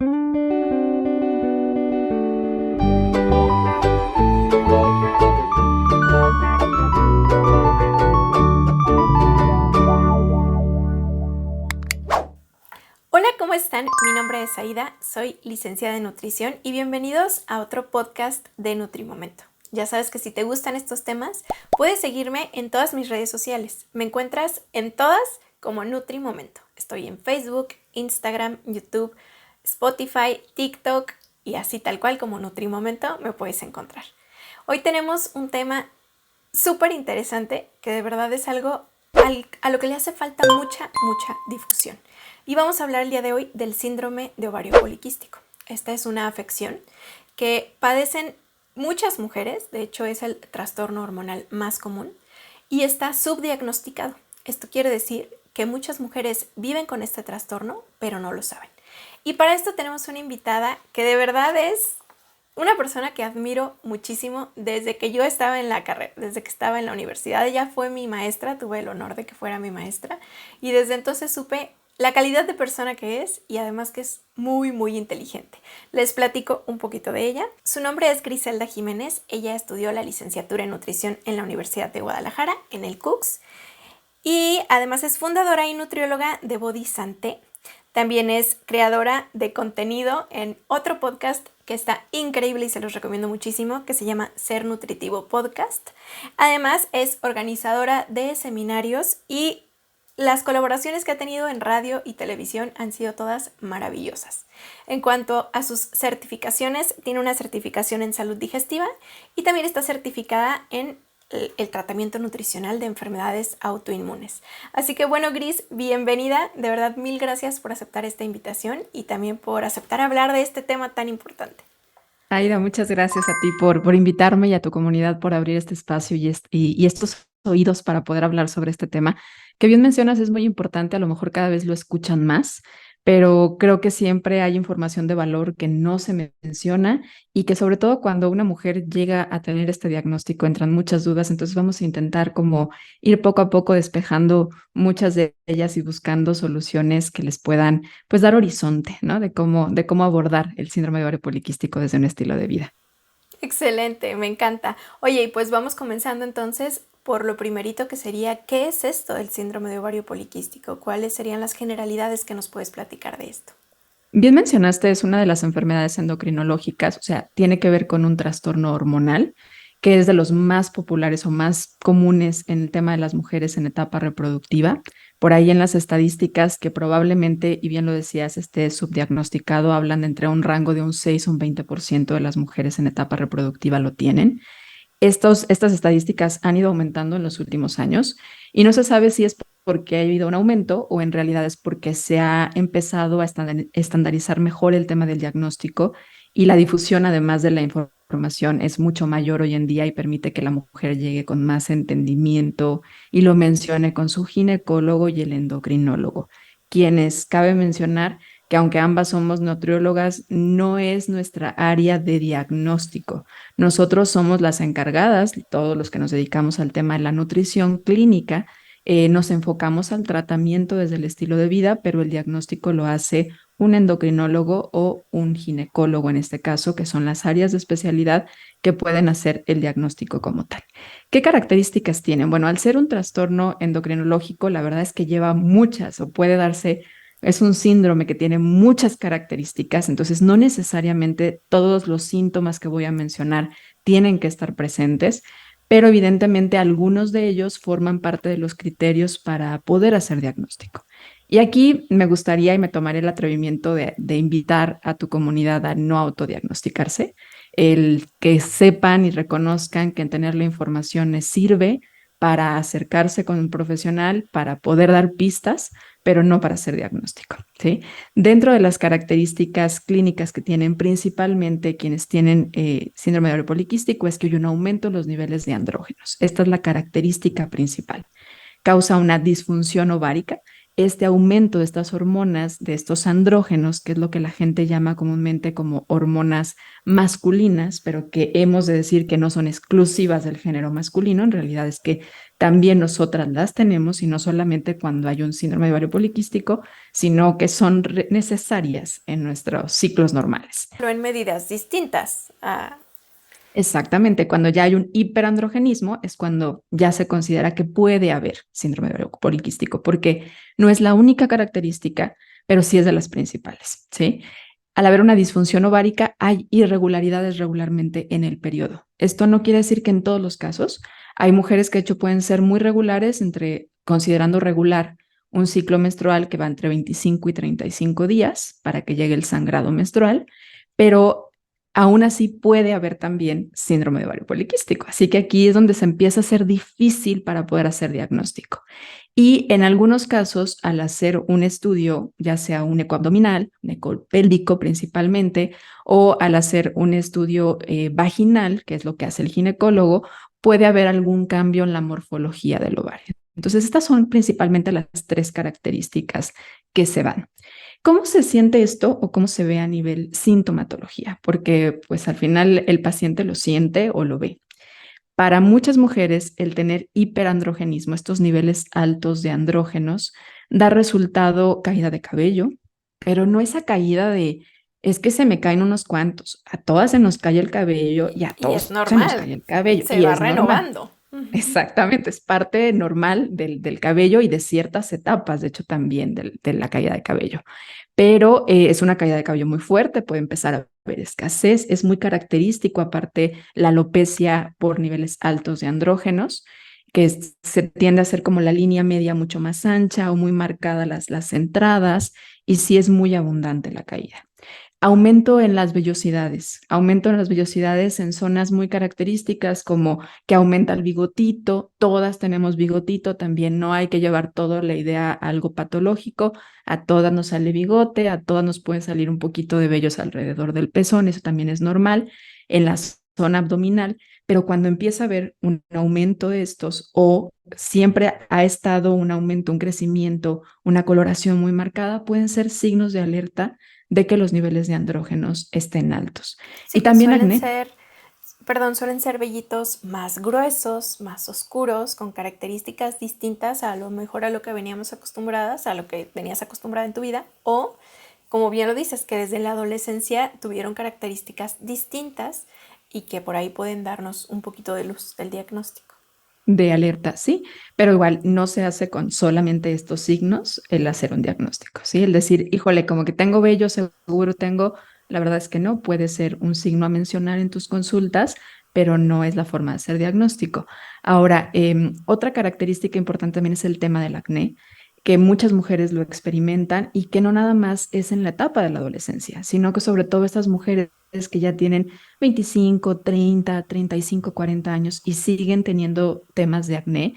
Hola, ¿cómo están? Mi nombre es Aida, soy licenciada en nutrición y bienvenidos a otro podcast de Nutrimomento. Ya sabes que si te gustan estos temas, puedes seguirme en todas mis redes sociales. Me encuentras en todas como Nutrimomento. Estoy en Facebook, Instagram, YouTube, Spotify, TikTok y así tal cual como Nutrimomento me puedes encontrar. Hoy tenemos un tema súper interesante que de verdad es algo a lo que le hace falta mucha difusión. Y vamos a hablar el día de hoy del síndrome de ovario poliquístico. Esta es una afección que padecen muchas mujeres, de hecho es el trastorno hormonal más común y está subdiagnosticado. Esto quiere decir que muchas mujeres viven con este trastorno, pero no lo saben. Y para esto tenemos una invitada que de verdad es una persona que admiro muchísimo desde que yo estaba en la carrera, desde que estaba en la universidad. Ella fue mi maestra, tuve el honor de que fuera mi maestra y desde entonces supe la calidad de persona que es y además que es muy inteligente. Les platico un poquito de ella. Su nombre es Griselda Jiménez. Ella estudió la licenciatura en nutrición en la Universidad de Guadalajara, en el CUCS. Y además es fundadora y nutrióloga de Body Santé. También es creadora de contenido en otro podcast que está increíble y se los recomiendo muchísimo, que se llama Ser Nutritivo Podcast. Además es organizadora de seminarios y las colaboraciones que ha tenido en radio y televisión han sido todas maravillosas. En cuanto a sus certificaciones, tiene una certificación en salud digestiva y también está certificada en el tratamiento nutricional de enfermedades autoinmunes. Así que bueno, Gris, bienvenida. De verdad, mil gracias por aceptar esta invitación y también por aceptar hablar de este tema tan importante. Aida, muchas gracias a ti por invitarme y a tu comunidad por abrir este espacio y estos oídos para poder hablar sobre este tema, que bien mencionas es muy importante, a lo mejor cada vez lo escuchan más, pero creo que siempre hay información de valor que no se menciona y que sobre todo cuando una mujer llega a tener este diagnóstico entran muchas dudas, entonces vamos a intentar como ir poco a poco despejando muchas de ellas y buscando soluciones que les puedan pues dar horizonte, ¿no? De cómo abordar el síndrome de ovario poliquístico desde un estilo de vida. Excelente, me encanta. Oye, y pues vamos comenzando entonces por lo primerito que sería, ¿qué es esto del síndrome de ovario poliquístico? ¿Cuáles serían las generalidades que nos puedes platicar de esto? Bien mencionaste, es una de las enfermedades endocrinológicas, o sea, tiene que ver con un trastorno hormonal, que es de los más populares o más comunes en el tema de las mujeres en etapa reproductiva. Por ahí en las estadísticas que probablemente, y bien lo decías, esté subdiagnosticado, hablan de entre un rango de un 6 o un 20% de las mujeres en etapa reproductiva lo tienen. Estas estadísticas han ido aumentando en los últimos años y no se sabe si es porque ha habido un aumento o en realidad es porque se ha empezado a estandarizar mejor el tema del diagnóstico y la difusión, además de la información, es mucho mayor hoy en día y permite que la mujer llegue con más entendimiento y lo mencione con su ginecólogo y el endocrinólogo, quienes cabe mencionar que aunque ambas somos nutriólogas, no es nuestra área de diagnóstico. Nosotros somos las encargadas, todos los que nos dedicamos al tema de la nutrición clínica, nos enfocamos al tratamiento desde el estilo de vida, pero el diagnóstico lo hace un endocrinólogo o un ginecólogo en este caso, que son las áreas de especialidad que pueden hacer el diagnóstico como tal. ¿Qué características tienen? Bueno, al ser un trastorno endocrinológico, la verdad es que lleva muchas o puede darse, es un síndrome que tiene muchas características, entonces no necesariamente todos los síntomas que voy a mencionar tienen que estar presentes, pero evidentemente algunos de ellos forman parte de los criterios para poder hacer diagnóstico. Y aquí me gustaría y me tomaré el atrevimiento de invitar a tu comunidad a no autodiagnosticarse, el que sepan y reconozcan que en tener la información les sirve para acercarse con un profesional, para poder dar pistas, pero no para hacer diagnóstico, ¿sí? Dentro de las características clínicas que tienen principalmente quienes tienen síndrome de ovario poliquístico es que hay un aumento en los niveles de andrógenos. Esta es la característica principal. Causa una disfunción ovárica. este aumento de estas hormonas, de estos andrógenos, que es lo que la gente llama comúnmente como hormonas masculinas, pero que hemos de decir que no son exclusivas del género masculino, en realidad es que también nosotras las tenemos y no solamente cuando hay un síndrome de ovario poliquístico, sino que son necesarias en nuestros ciclos normales. Pero en medidas distintas. Exactamente, cuando ya hay un hiperandrogenismo es cuando ya se considera que puede haber síndrome de ovario poliquístico, porque no es la única característica, pero sí es de las principales, ¿sí? Al haber una disfunción ovárica, hay irregularidades regularmente en el periodo. Esto no quiere decir que en todos los casos. Hay mujeres que de hecho pueden ser muy regulares, considerando regular un ciclo menstrual que va entre 25 y 35 días para que llegue el sangrado menstrual, pero aún así puede haber también síndrome de ovario poliquístico. Así que aquí es donde se empieza a ser difícil para poder hacer diagnóstico. Y en algunos casos, al hacer un estudio, ya sea un ecoabdominal, un ecopélvico principalmente, o al hacer un estudio vaginal, que es lo que hace el ginecólogo, puede haber algún cambio en la morfología del ovario. Entonces, estas son principalmente las tres características que se van. ¿Cómo se siente esto o cómo se ve a nivel sintomatología? Porque pues al final el paciente lo siente o lo ve. Para muchas mujeres, el tener hiperandrogenismo, estos niveles altos de andrógenos, da resultado caída de cabello, pero no esa caída de, es que se me caen unos cuantos, a todas se nos cae el cabello y a Y es todos se nos cae normal, el cabello se y va es normal. renovando. Exactamente, es parte normal del cabello y de ciertas etapas, de hecho también de la caída de cabello. Pero es una caída de cabello muy fuerte, puede empezar a haber escasez, es muy característico aparte la alopecia por niveles altos de andrógenos, se tiende a hacer como la línea media mucho más ancha o muy marcada las entradas y sí es muy abundante la caída. Aumento en las vellosidades en zonas muy características como que aumenta el bigotito, todas tenemos bigotito, también no hay que llevar toda la idea a algo patológico, a todas nos sale bigote, a todas nos pueden salir un poquito de vellos alrededor del pezón, eso también es normal en la zona abdominal, pero cuando empieza a haber un aumento de estos o siempre ha estado un aumento, un crecimiento, una coloración muy marcada, pueden ser signos de alerta de que los niveles de andrógenos estén altos. Sí, Y que también acné. suelen ser vellitos más gruesos, más oscuros, con características distintas a lo mejor a lo que veníamos acostumbradas, a lo que venías acostumbrada en tu vida, o como bien lo dices, que desde la adolescencia tuvieron características distintas y que por ahí pueden darnos un poquito de luz del diagnóstico. De alerta, sí, pero igual no se hace con solamente estos signos el hacer un diagnóstico, ¿sí? El decir, híjole, como que tengo vello, seguro tengo, la verdad es que no, puede ser un signo a mencionar en tus consultas, pero no es la forma de hacer diagnóstico. Ahora, otra característica importante también es el tema del acné, que muchas mujeres lo experimentan y que no nada más es en la etapa de la adolescencia, sino que sobre todo estas mujeres que ya tienen 25, 30, 35, 40 años y siguen teniendo temas de acné,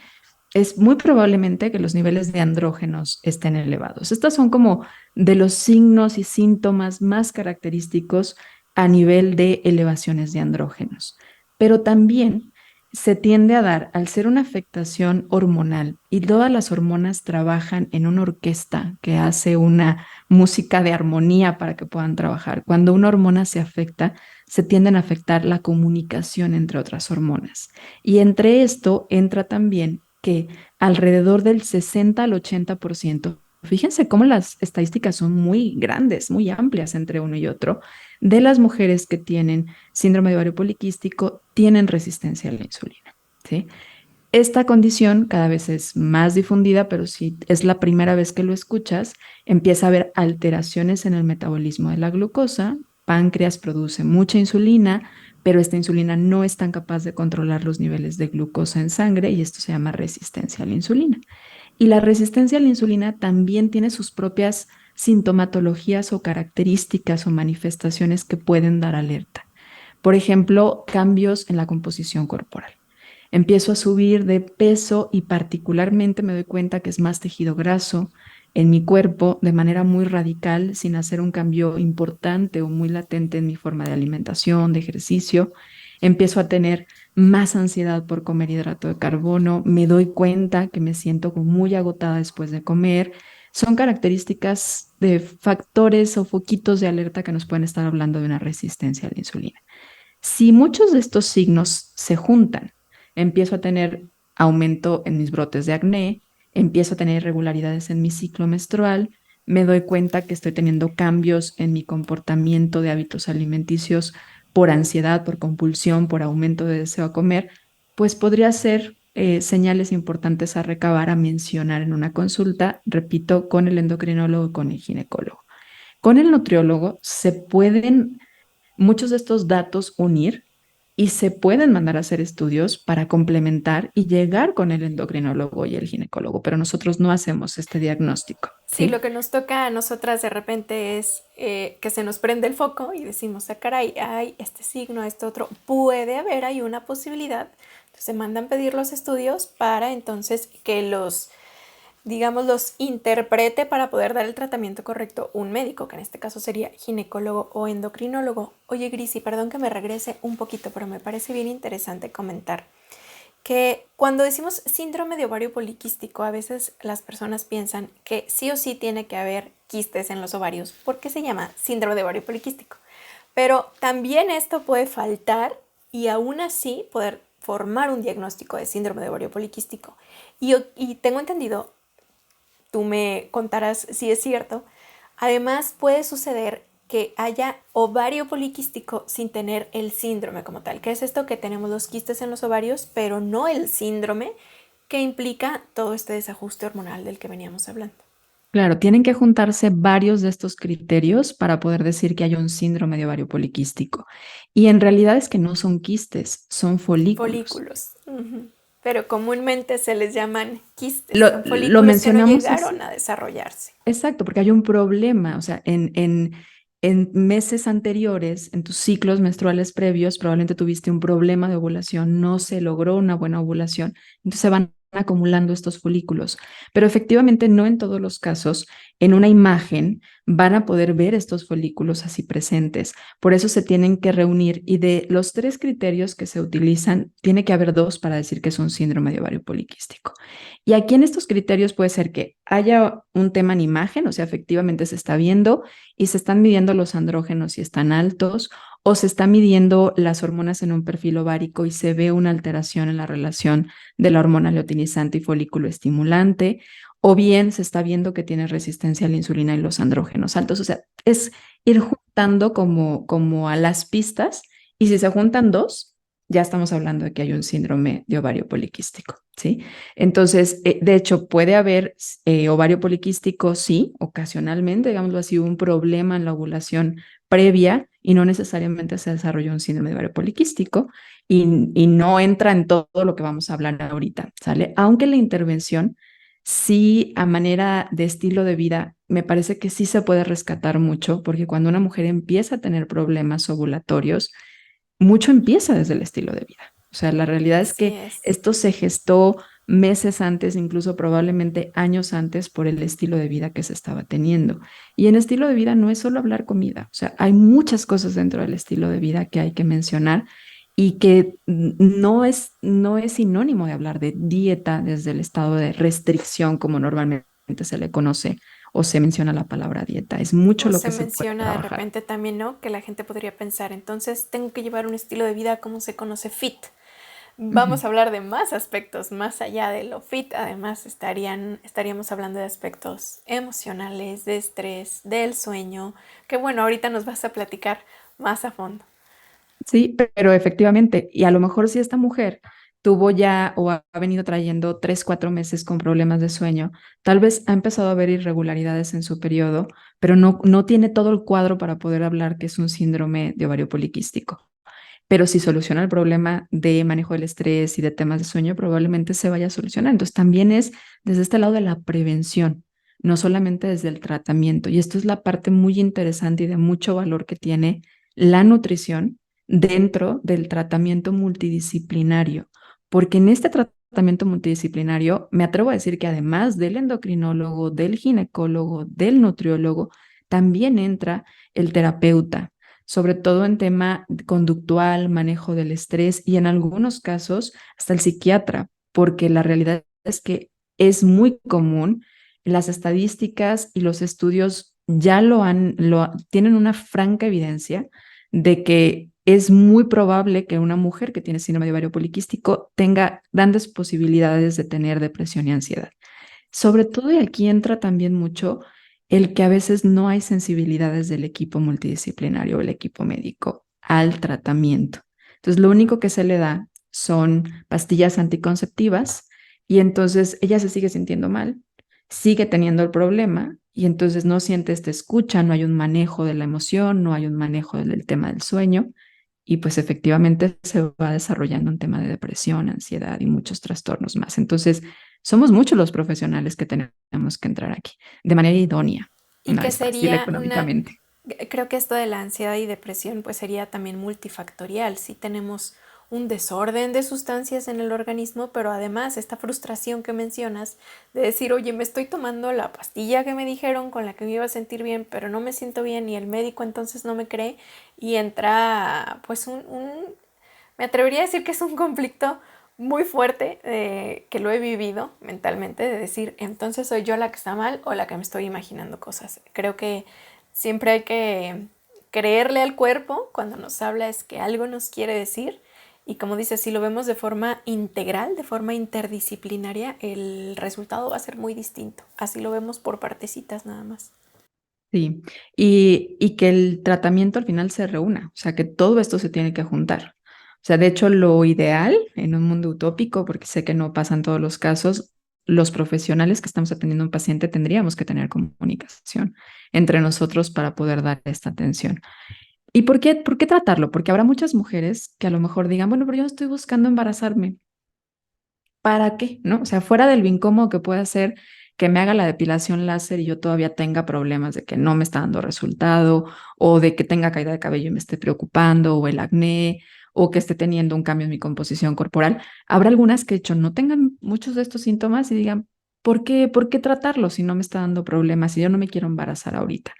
es muy probablemente que los niveles de andrógenos estén elevados. Estos son como de los signos y síntomas más característicos a nivel de elevaciones de andrógenos. Pero también se tiende a dar, al ser una afectación hormonal y todas las hormonas trabajan en una orquesta que hace una música de armonía para que puedan trabajar. Cuando una hormona se afecta, se tienden a afectar la comunicación entre otras hormonas. Y entre esto entra también que alrededor del 60 al 80%, fíjense cómo las estadísticas son muy grandes, muy amplias entre uno y otro, de las mujeres que tienen síndrome de ovario poliquístico tienen resistencia a la insulina, ¿sí? Esta condición cada vez es más difundida, pero si es la primera vez que lo escuchas, empieza a haber alteraciones en el metabolismo de la glucosa, páncreas produce mucha insulina, pero esta insulina no es tan capaz de controlar los niveles de glucosa en sangre y esto se llama resistencia a la insulina. Y la resistencia a la insulina también tiene sus propias sintomatologías o características o manifestaciones que pueden dar alerta. Por ejemplo, cambios en la composición corporal. Empiezo a subir de peso y particularmente me doy cuenta que es más tejido graso en mi cuerpo de manera muy radical, sin hacer un cambio importante o muy latente en mi forma de alimentación, de ejercicio. Empiezo a tener más ansiedad por comer hidrato de carbono, me doy cuenta que me siento muy agotada después de comer, son características de factores o foquitos de alerta que nos pueden estar hablando de una resistencia a la insulina. Si muchos de estos signos se juntan, empiezo a tener aumento en mis brotes de acné, empiezo a tener irregularidades en mi ciclo menstrual, me doy cuenta que estoy teniendo cambios en mi comportamiento de hábitos alimenticios por ansiedad, por compulsión, por aumento de deseo a comer, pues podría ser señales importantes a recabar, a mencionar en una consulta, repito, con el endocrinólogo y con el ginecólogo. Con el nutriólogo se pueden muchos de estos datos unir y se pueden mandar a hacer estudios para complementar y llegar con el endocrinólogo y el ginecólogo, pero nosotros no hacemos este diagnóstico, Sí, ¿sí? lo que nos toca a nosotras de repente es que se nos prende el foco y decimos, ah, caray, hay este signo, este otro, puede haber, hay una posibilidad. Entonces se mandan pedir los estudios para entonces que los, digamos, los interprete para poder dar el tratamiento correcto un médico, que en este caso sería ginecólogo o endocrinólogo. Oye, Grisi, perdón que me regrese un poquito, pero me parece bien interesante comentar que cuando decimos síndrome de ovario poliquístico, a veces las personas piensan que sí o sí tiene que haber quistes en los ovarios, porque se llama síndrome de ovario poliquístico. Pero también esto puede faltar y aún así poder formar un diagnóstico de síndrome de ovario poliquístico. Y tengo entendido, tú me contarás si es cierto, además puede suceder que haya ovario poliquístico sin tener el síndrome como tal. ¿Qué es esto? Que tenemos los quistes en los ovarios, pero no el síndrome que implica todo este desajuste hormonal del que veníamos hablando. Claro, tienen que juntarse varios de estos criterios para poder decir que hay un síndrome de ovario poliquístico. Y en realidad es que no son quistes, son folículos. Folículos. Uh-huh. Pero comúnmente se les llaman quistes. Son Lo folículos que no mencionamos llegaron así. a desarrollarse. Exacto, porque hay un problema, o sea, en meses anteriores, en tus ciclos menstruales previos, probablemente tuviste un problema de ovulación, no se logró una buena ovulación, entonces se van acumulando estos folículos. Pero efectivamente, no en todos los casos, en una imagen van a poder ver estos folículos así presentes. Por eso se tienen que reunir y de los tres criterios que se utilizan, tiene que haber dos para decir que es un síndrome de ovario poliquístico. Y aquí en estos criterios puede ser que haya un tema en imagen, o sea, efectivamente se está viendo y se están midiendo los andrógenos si están altos, o se está midiendo las hormonas en un perfil ovárico y se ve una alteración en la relación de la hormona luteinizante y folículo estimulante, o bien se está viendo que tiene resistencia a la insulina y los andrógenos altos. O sea, es ir juntando como a las pistas y si se juntan dos, ya estamos hablando de que hay un síndrome de ovario poliquístico, ¿sí? Entonces, de hecho, puede haber ovario poliquístico, sí, ocasionalmente, digámoslo así, un problema en la ovulación previa y no necesariamente se desarrolló un síndrome de ovario poliquístico y no entra en todo lo que vamos a hablar ahorita, ¿sale? Aunque la intervención sí, a manera de estilo de vida, me parece que sí se puede rescatar mucho, porque cuando una mujer empieza a tener problemas ovulatorios, mucho empieza desde el estilo de vida. O sea, la realidad es Así que es. esto se gestó meses antes, incluso probablemente años antes por el estilo de vida que se estaba teniendo. Y en estilo de vida no es solo hablar comida, o sea, hay muchas cosas dentro del estilo de vida que hay que mencionar y que no es sinónimo de hablar de dieta desde el estado de restricción como normalmente se le conoce o se menciona la palabra dieta. Es mucho O lo se que se puede menciona de trabajar. repente también, ¿no? Que la gente podría pensar, entonces tengo que llevar un estilo de vida como se conoce fit. Ujú. Vamos a hablar de más aspectos más allá de lo fit. Además, estaríamos hablando de aspectos emocionales, de estrés, del sueño, que bueno, ahorita nos vas a platicar más a fondo. Sí, pero efectivamente, y a lo mejor si esta mujer tuvo ya o ha venido trayendo 3, 4 meses con problemas de sueño, tal vez ha empezado a haber irregularidades en su periodo, pero no tiene todo el cuadro para poder hablar que es un síndrome de ovario poliquístico. Pero si soluciona el problema de manejo del estrés y de temas de sueño, probablemente se vaya a solucionar. Entonces también es desde este lado de la prevención, no solamente desde el tratamiento. Y esto es la parte muy interesante y de mucho valor que tiene la nutrición dentro del tratamiento multidisciplinario, porque en este tratamiento multidisciplinario me atrevo a decir que además del endocrinólogo, del ginecólogo, del nutriólogo, también entra el terapeuta, sobre todo en tema conductual, manejo del estrés y en algunos casos hasta el psiquiatra, porque la realidad es que es muy común las estadísticas y los estudios ya tienen una franca evidencia de que es muy probable que una mujer que tiene síndrome de ovario poliquístico tenga grandes posibilidades de tener depresión y ansiedad. Sobre todo, y aquí entra también mucho el que a veces no hay sensibilidades del equipo multidisciplinario o el equipo médico al tratamiento. Entonces, lo único que se le da son pastillas anticonceptivas y entonces ella se sigue sintiendo mal, sigue teniendo el problema y entonces no siente esta escucha, no hay un manejo de la emoción, no hay un manejo del tema del sueño y pues efectivamente se va desarrollando un tema de depresión, ansiedad y muchos trastornos más. Entonces, somos muchos los profesionales que tenemos que entrar aquí de manera idónea, Y no que es fácil sería una, económicamente. creo que esto de la ansiedad y depresión pues sería también multifactorial. Si tenemos un desorden de sustancias en el organismo, pero además esta frustración que mencionas de decir, oye, me estoy tomando la pastilla que me dijeron con la que me iba a sentir bien, pero no me siento bien y el médico entonces no me cree y entra pues me atrevería a decir que es un conflicto muy fuerte, que lo he vivido mentalmente, de decir, entonces soy yo la que está mal o la que me estoy imaginando cosas. Creo que siempre hay que creerle al cuerpo cuando nos habla, es que algo nos quiere decir. Y como dices, si lo vemos de forma integral, de forma interdisciplinaria, el resultado va a ser muy distinto. Así lo vemos por partecitas nada más. Sí, y que el tratamiento al final se reúna, o sea, que todo esto se tiene que juntar. O sea, de hecho, lo ideal en un mundo utópico, porque sé que no pasan todos los casos, los profesionales que estamos atendiendo a un paciente tendríamos que tener comunicación entre nosotros para poder dar esta atención. ¿Y por qué tratarlo? Porque habrá muchas mujeres que a lo mejor digan, bueno, pero yo estoy buscando embarazarme. ¿Para qué? ¿No? O sea, fuera del incómodo que puede ser que me haga la depilación láser y yo todavía tenga problemas de que no me está dando resultado, o de que tenga caída de cabello y me esté preocupando, o el acné, o que esté teniendo un cambio en mi composición corporal. Habrá algunas que, de hecho, no tengan muchos de estos síntomas y digan, por qué tratarlo si no me está dando problemas, si yo no me quiero embarazar ahorita?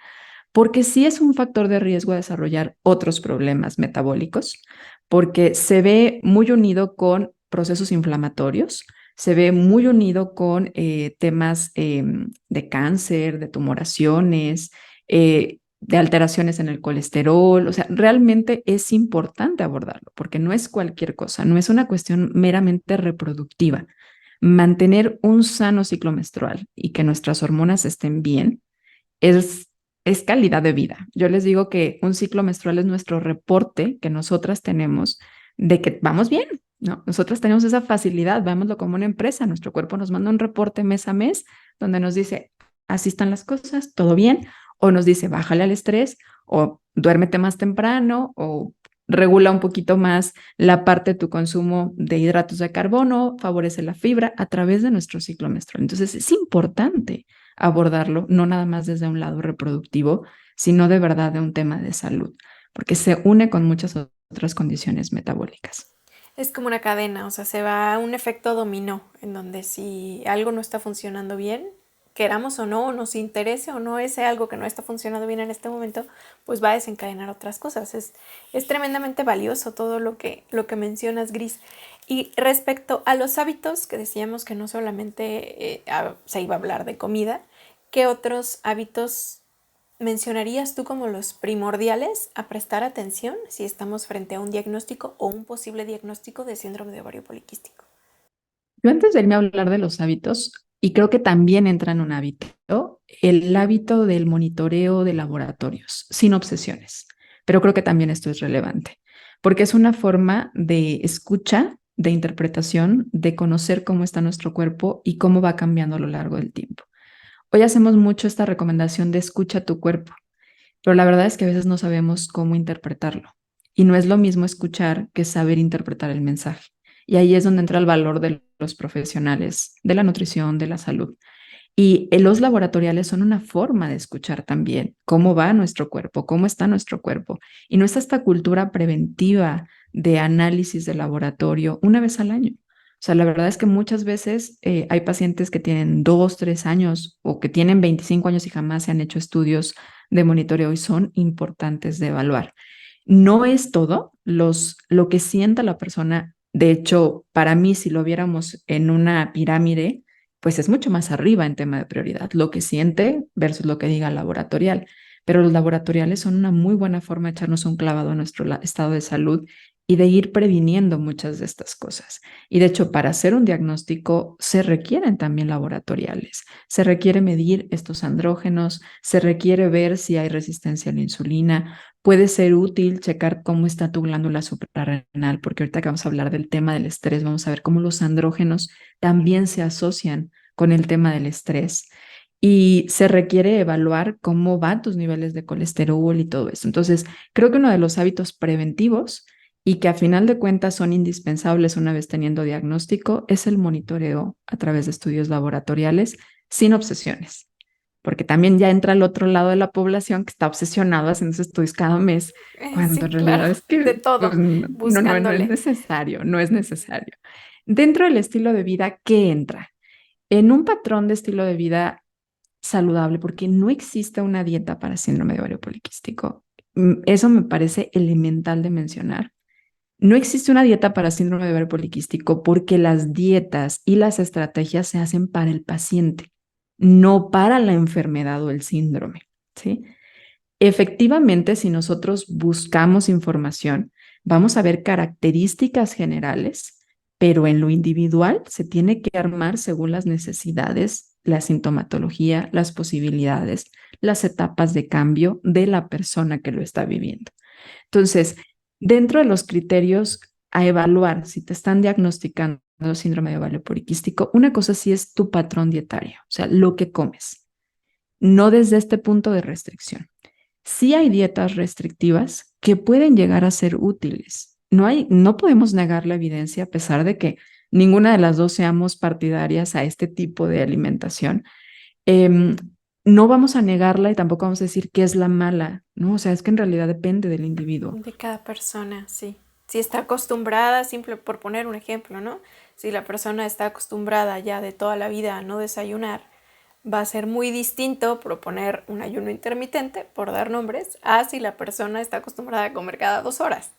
Porque sí es un factor de riesgo a desarrollar otros problemas metabólicos, porque se ve muy unido con procesos inflamatorios, se ve muy unido con temas de cáncer, de tumoraciones, de alteraciones en el colesterol. O sea, realmente es importante abordarlo, porque no es cualquier cosa, no es una cuestión meramente reproductiva. Mantener un sano ciclo menstrual y que nuestras hormonas estén bien es, es calidad de vida. Yo les digo que un ciclo menstrual es nuestro reporte que nosotras tenemos de que vamos bien, ¿no? Nosotras tenemos esa facilidad, veámoslo como una empresa, nuestro cuerpo nos manda un reporte mes a mes donde nos dice, así están las cosas, todo bien, o nos dice, bájale al estrés, o duérmete más temprano, o regula un poquito más la parte de tu consumo de hidratos de carbono, favorece la fibra a través de nuestro ciclo menstrual. Entonces es importante abordarlo, no nada más desde un lado reproductivo, sino de verdad de un tema de salud, porque se une con muchas otras condiciones metabólicas. Es como una cadena, o sea, se va a un efecto dominó, en donde si algo no está funcionando bien, queramos o no, nos interese o no ese algo que no está funcionando bien en este momento, pues va a desencadenar otras cosas. Es tremendamente valioso todo lo que mencionas, Gris. Y respecto a los hábitos, que decíamos que no solamente se iba a hablar de comida, ¿qué otros hábitos mencionarías tú como los primordiales a prestar atención si estamos frente a un diagnóstico o un posible diagnóstico de síndrome de ovario poliquístico? Yo antes de irme a hablar de los hábitos, y creo que también entra en un hábito, el hábito del monitoreo de laboratorios, sin obsesiones. Pero creo que también esto es relevante, porque es una forma de escucha, de interpretación, de conocer cómo está nuestro cuerpo y cómo va cambiando a lo largo del tiempo. Hoy hacemos mucho esta recomendación de escucha tu cuerpo, pero la verdad es que a veces no sabemos cómo interpretarlo. Y no es lo mismo escuchar que saber interpretar el mensaje. Y ahí es donde entra el valor de los profesionales de la nutrición, de la salud. Y los laboratoriales son una forma de escuchar también cómo va nuestro cuerpo, cómo está nuestro cuerpo. Y no está esta cultura preventiva de análisis de laboratorio una vez al año. O sea, la verdad es que muchas veces hay pacientes que tienen 2, 3 años o que tienen 25 años y jamás se han hecho estudios de monitoreo y son importantes de evaluar. No es todo lo que sienta la persona. De hecho, para mí, si lo viéramos en una pirámide, pues es mucho más arriba en tema de prioridad, lo que siente versus lo que diga el laboratorial. Pero los laboratoriales son una muy buena forma de echarnos un clavado a nuestro estado de salud y de ir previniendo muchas de estas cosas. Y de hecho, para hacer un diagnóstico se requieren también laboratoriales. Se requiere medir estos andrógenos, se requiere ver si hay resistencia a la insulina. Puede ser útil checar cómo está tu glándula suprarrenal, porque ahorita que vamos a hablar del tema del estrés, vamos a ver cómo los andrógenos también se asocian con el tema del estrés. Y se requiere evaluar cómo van tus niveles de colesterol y todo eso. Entonces, creo que uno de los hábitos preventivos y que a final de cuentas son indispensables una vez teniendo diagnóstico es el monitoreo a través de estudios laboratoriales sin obsesiones, porque también ya entra al otro lado de la población que está obsesionado haciendo estudios cada mes, cuando Sí, en claro, realidad es de que pues, todo, no es buscándole. necesario, no es necesario. Dentro del estilo de vida, ¿qué entra? En un patrón de estilo de vida saludable, porque no existe una dieta para síndrome de ovario poliquístico. Eso me parece elemental de mencionar. No existe una dieta para síndrome de ovario poliquístico porque las dietas y las estrategias se hacen para el paciente, no para la enfermedad o el síndrome, ¿sí? Efectivamente, si nosotros buscamos información, vamos a ver características generales, pero en lo individual se tiene que armar según las necesidades, la sintomatología, las posibilidades, las etapas de cambio de la persona que lo está viviendo. Entonces, dentro de los criterios a evaluar si te están diagnosticando síndrome de ovario poliquístico, una cosa sí es tu patrón dietario, o sea, lo que comes, no desde este punto de restricción. Sí hay dietas restrictivas que pueden llegar a ser útiles. No podemos negar la evidencia a pesar de que ninguna de las dos seamos partidarias a este tipo de alimentación. Em, no vamos a negarla y tampoco vamos a decir que es la mala, ¿no? O sea, es que en realidad depende del individuo. De cada persona, sí. Si está acostumbrada, simple por poner un ejemplo, ¿no? Si la persona está acostumbrada ya de toda la vida a no desayunar, va a ser muy distinto proponer un ayuno intermitente, por dar nombres, a si la persona está acostumbrada a comer cada 2 horas.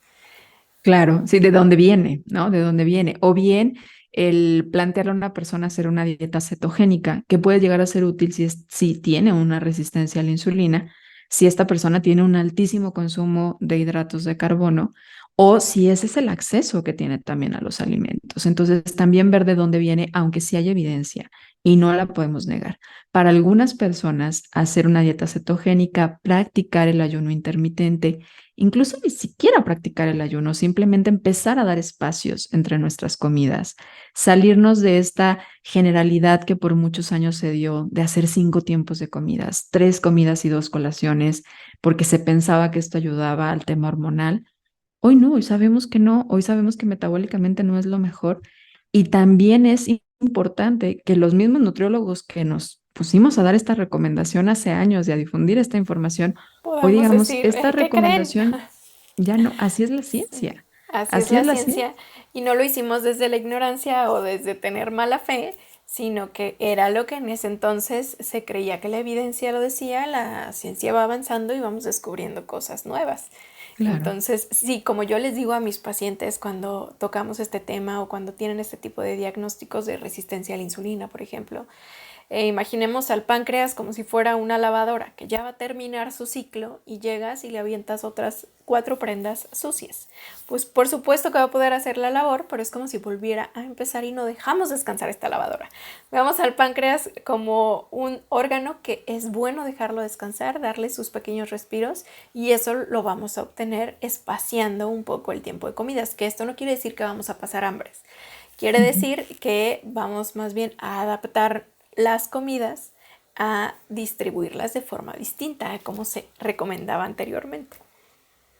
Claro, sí, de dónde viene, ¿no? De dónde viene. O bien el plantearle a una persona hacer una dieta cetogénica, que puede llegar a ser útil si tiene una resistencia a la insulina, si esta persona tiene un altísimo consumo de hidratos de carbono, o si ese es el acceso que tiene también a los alimentos. Entonces, también ver de dónde viene, aunque sí hay evidencia, y no la podemos negar. Para algunas personas, hacer una dieta cetogénica, practicar el ayuno intermitente, incluso ni siquiera practicar el ayuno, simplemente empezar a dar espacios entre nuestras comidas, salirnos de esta generalidad que por muchos años se dio de hacer 5 tiempos de comidas, 3 comidas y 2 colaciones, porque se pensaba que esto ayudaba al tema hormonal. Hoy no, hoy sabemos que no, hoy sabemos que metabólicamente no es lo mejor y también es importante que los mismos nutriólogos que nos pusimos a dar esta recomendación hace años y a difundir esta información, hoy Podemos digamos, decir, esta ¿qué creen? recomendación ya no, así es la Sí, ciencia, así es así la es la ciencia. ciencia y no lo hicimos desde la ignorancia o desde tener mala fe, sino que era lo que en ese entonces se creía que la evidencia lo decía, la ciencia va avanzando y vamos descubriendo cosas nuevas. Claro. Entonces, sí, como yo les digo a mis pacientes cuando tocamos este tema o cuando tienen este tipo de diagnósticos de resistencia a la insulina, por ejemplo, imaginemos al páncreas como si fuera una lavadora que ya va a terminar su ciclo y llegas y le avientas otras 4 prendas sucias. Pues por supuesto que va a poder hacer la labor, pero es como si volviera a empezar y no dejamos descansar esta lavadora. Veamos al páncreas como un órgano que es bueno dejarlo descansar, darle sus pequeños respiros y eso lo vamos a obtener espaciando un poco el tiempo de comidas, que esto no quiere decir que vamos a pasar hambres. Quiere decir que vamos más bien a adaptar las comidas a distribuirlas de forma distinta a como se recomendaba anteriormente.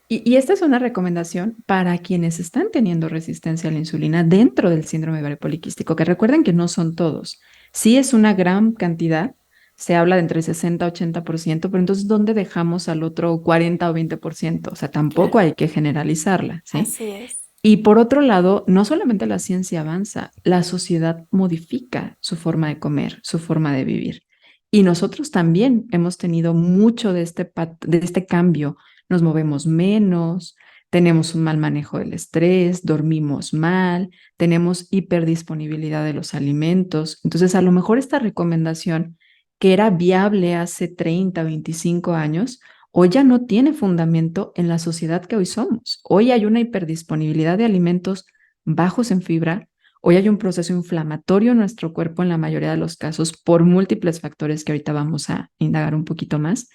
Y esta es una recomendación para quienes están teniendo resistencia a la insulina dentro del síndrome ovario poliquístico, que recuerden que no son todos. Sí es una gran cantidad, se habla de entre 60 y 80%, pero entonces, ¿dónde dejamos al otro 40 o 20%? O sea, tampoco Claro, hay que generalizarla, ¿sí? así es. Y por otro lado, no solamente la ciencia avanza, la sociedad modifica su forma de comer, su forma de vivir. Y nosotros también hemos tenido mucho de este cambio. Nos movemos menos, tenemos un mal manejo del estrés, dormimos mal, tenemos hiperdisponibilidad de los alimentos. Entonces, a lo mejor esta recomendación que era viable hace 30, 25 años, hoy ya no tiene fundamento en la sociedad que hoy somos. Hoy hay una hiperdisponibilidad de alimentos bajos en fibra. Hoy hay un proceso inflamatorio en nuestro cuerpo en la mayoría de los casos por múltiples factores que ahorita vamos a indagar un poquito más,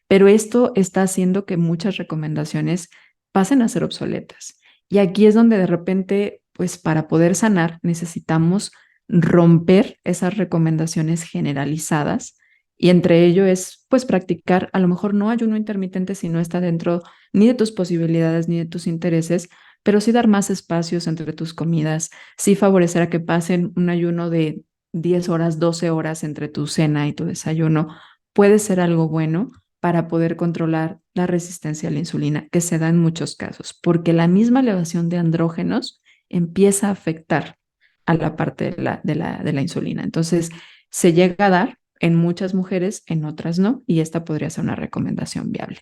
pero esto está haciendo que muchas recomendaciones pasen a ser obsoletas. Y aquí es donde de repente, pues para poder sanar, necesitamos romper esas recomendaciones generalizadas y entre ello es pues practicar, a lo mejor no ayuno intermitente si no está dentro ni de tus posibilidades ni de tus intereses, pero sí dar más espacios entre tus comidas, sí favorecer a que pasen un ayuno de 10 horas, 12 horas entre tu cena y tu desayuno, puede ser algo bueno para poder controlar la resistencia a la insulina, que se da en muchos casos, porque la misma elevación de andrógenos empieza a afectar a la parte de la insulina. Entonces, se llega a dar en muchas mujeres, en otras no, y esta podría ser una recomendación viable.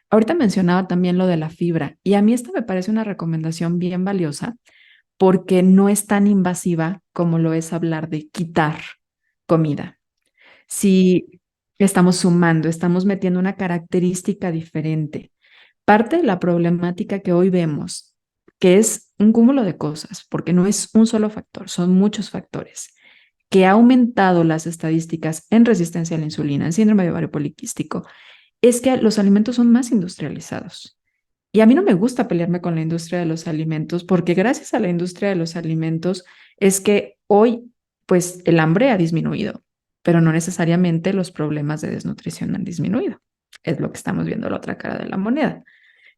Ahorita mencionaba también lo de la fibra, y a mí esta me parece una recomendación bien valiosa porque no es tan invasiva como lo es hablar de quitar comida. Si estamos sumando, estamos metiendo una característica diferente. Parte de la problemática que hoy vemos, que es un cúmulo de cosas, porque no es un solo factor, son muchos factores, que ha aumentado las estadísticas en resistencia a la insulina, en síndrome de ovario poliquístico, es que los alimentos son más industrializados. Y a mí no me gusta pelearme con la industria de los alimentos, porque gracias a la industria de los alimentos es que hoy, pues, el hambre ha disminuido, pero no necesariamente los problemas de desnutrición han disminuido. Es lo que estamos viendo la otra cara de la moneda.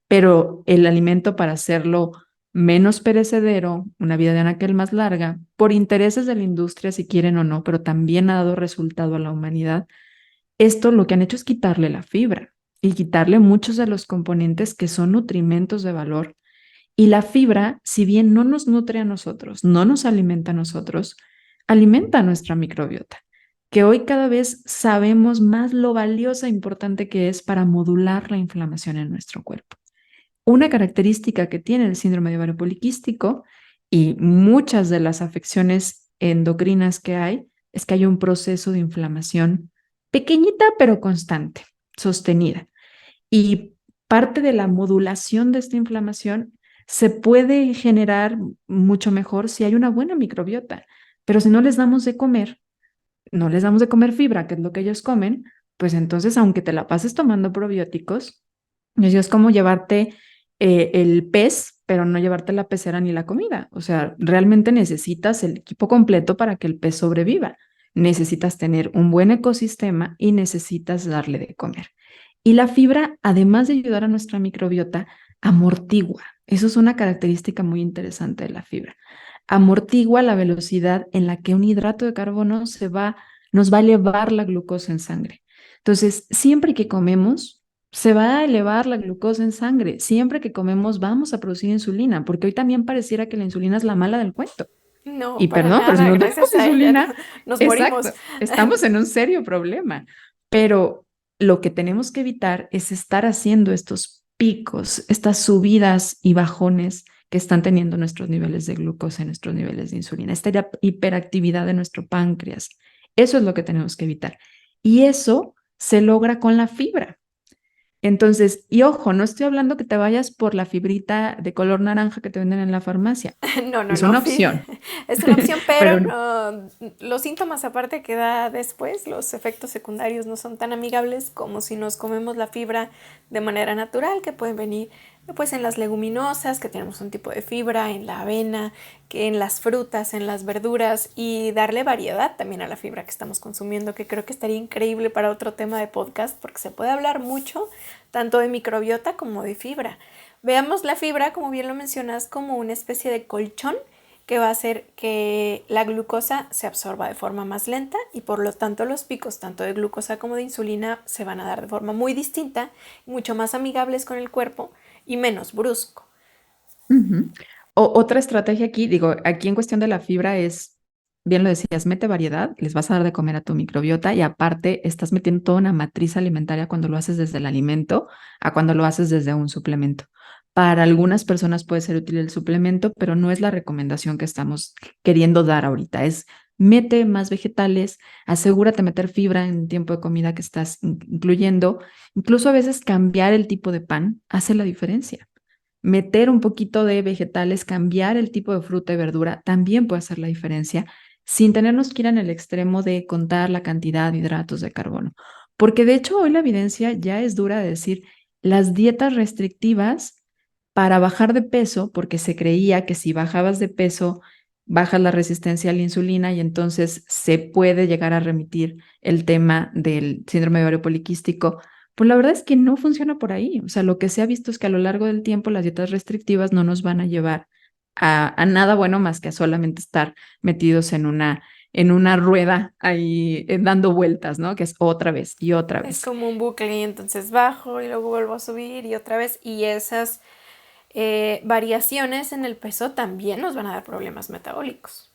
Pero el alimento para hacerlo menos perecedero, una vida de anaquel más larga, por intereses de la industria, si quieren o no, pero también ha dado resultado a la humanidad, esto lo que han hecho es quitarle la fibra y quitarle muchos de los componentes que son nutrimentos de valor. Y la fibra, si bien no nos nutre a nosotros, no nos alimenta a nosotros, alimenta a nuestra microbiota, que hoy cada vez sabemos más lo valiosa e importante que es para modular la inflamación en nuestro cuerpo. Una característica que tiene el síndrome de ovario poliquístico y muchas de las afecciones endocrinas que hay es que hay un proceso de inflamación pequeñita pero constante, sostenida. Y parte de la modulación de esta inflamación se puede generar mucho mejor si hay una buena microbiota, pero si no les damos de comer, no les damos de comer fibra, que es lo que ellos comen, pues entonces aunque te la pases tomando probióticos, eso es como llevarte el pez, pero no llevarte la pecera ni la comida. O sea, realmente necesitas el equipo completo para que el pez sobreviva. Necesitas tener un buen ecosistema y necesitas darle de comer. Y la fibra, además de ayudar a nuestra microbiota, amortigua. Eso es una característica muy interesante de la fibra. Amortigua la velocidad en la que un hidrato de carbono nos va a elevar la glucosa en sangre. Entonces, siempre que comemos, se va a elevar la glucosa en sangre. Siempre que comemos, vamos a producir insulina, porque hoy también pareciera que la insulina es la mala del cuento. No, Y para perdón, pero si nada, no gracias tenemos a ella insulina, nos morimos. exacto, estamos en un serio problema. Pero lo que tenemos que evitar es estar haciendo estos picos, estas subidas y bajones que están teniendo nuestros niveles de glucosa, nuestros niveles de insulina, esta hiperactividad de nuestro páncreas. Eso es lo que tenemos que evitar. Y eso se logra con la fibra. Entonces, y ojo, no estoy hablando que te vayas por la fibrita de color naranja que te venden en la farmacia. No, no, Es no, una opción, es una opción, pero pero no, los síntomas aparte que da después, los efectos secundarios no son tan amigables como si nos comemos la fibra de manera natural, que pueden venir pues en las leguminosas, que tenemos un tipo de fibra, en la avena, que en las frutas, en las verduras, y darle variedad también a la fibra que estamos consumiendo, que creo que estaría increíble para otro tema de podcast, porque se puede hablar mucho tanto de microbiota como de fibra. Veamos la fibra, como bien lo mencionas, como una especie de colchón que va a hacer que la glucosa se absorba de forma más lenta y por lo tanto los picos tanto de glucosa como de insulina se van a dar de forma muy distinta, mucho más amigables con el cuerpo y menos brusco. Otra estrategia aquí, digo, aquí en cuestión de la fibra es, bien lo decías, mete variedad, les vas a dar de comer a tu microbiota y aparte estás metiendo toda una matriz alimentaria cuando lo haces desde el alimento a cuando lo haces desde un suplemento. Para algunas personas puede ser útil el suplemento, pero no es la recomendación que estamos queriendo dar ahorita. Es mete más vegetales, asegúrate meter fibra en el tiempo de comida que estás incluyendo. Incluso a veces cambiar el tipo de pan hace la diferencia. Meter un poquito de vegetales, cambiar el tipo de fruta y verdura también puede hacer la diferencia sin tenernos que ir en el extremo de contar la cantidad de hidratos de carbono. Porque de hecho hoy la evidencia ya es dura de decir las dietas restrictivas para bajar de peso, porque se creía que si bajabas de peso, bajas la resistencia a la insulina y entonces se puede llegar a remitir el tema del síndrome de ovario poliquístico. Pues la verdad es que no funciona por ahí. O sea, lo que se ha visto es que a lo largo del tiempo las dietas restrictivas no nos van a llevar a nada bueno más que a solamente estar metidos en una rueda ahí dando vueltas, ¿no? Que es otra vez y otra Es vez. como un bucle y entonces bajo y luego vuelvo a subir y otra vez. Y esas variaciones en el peso también nos van a dar problemas metabólicos.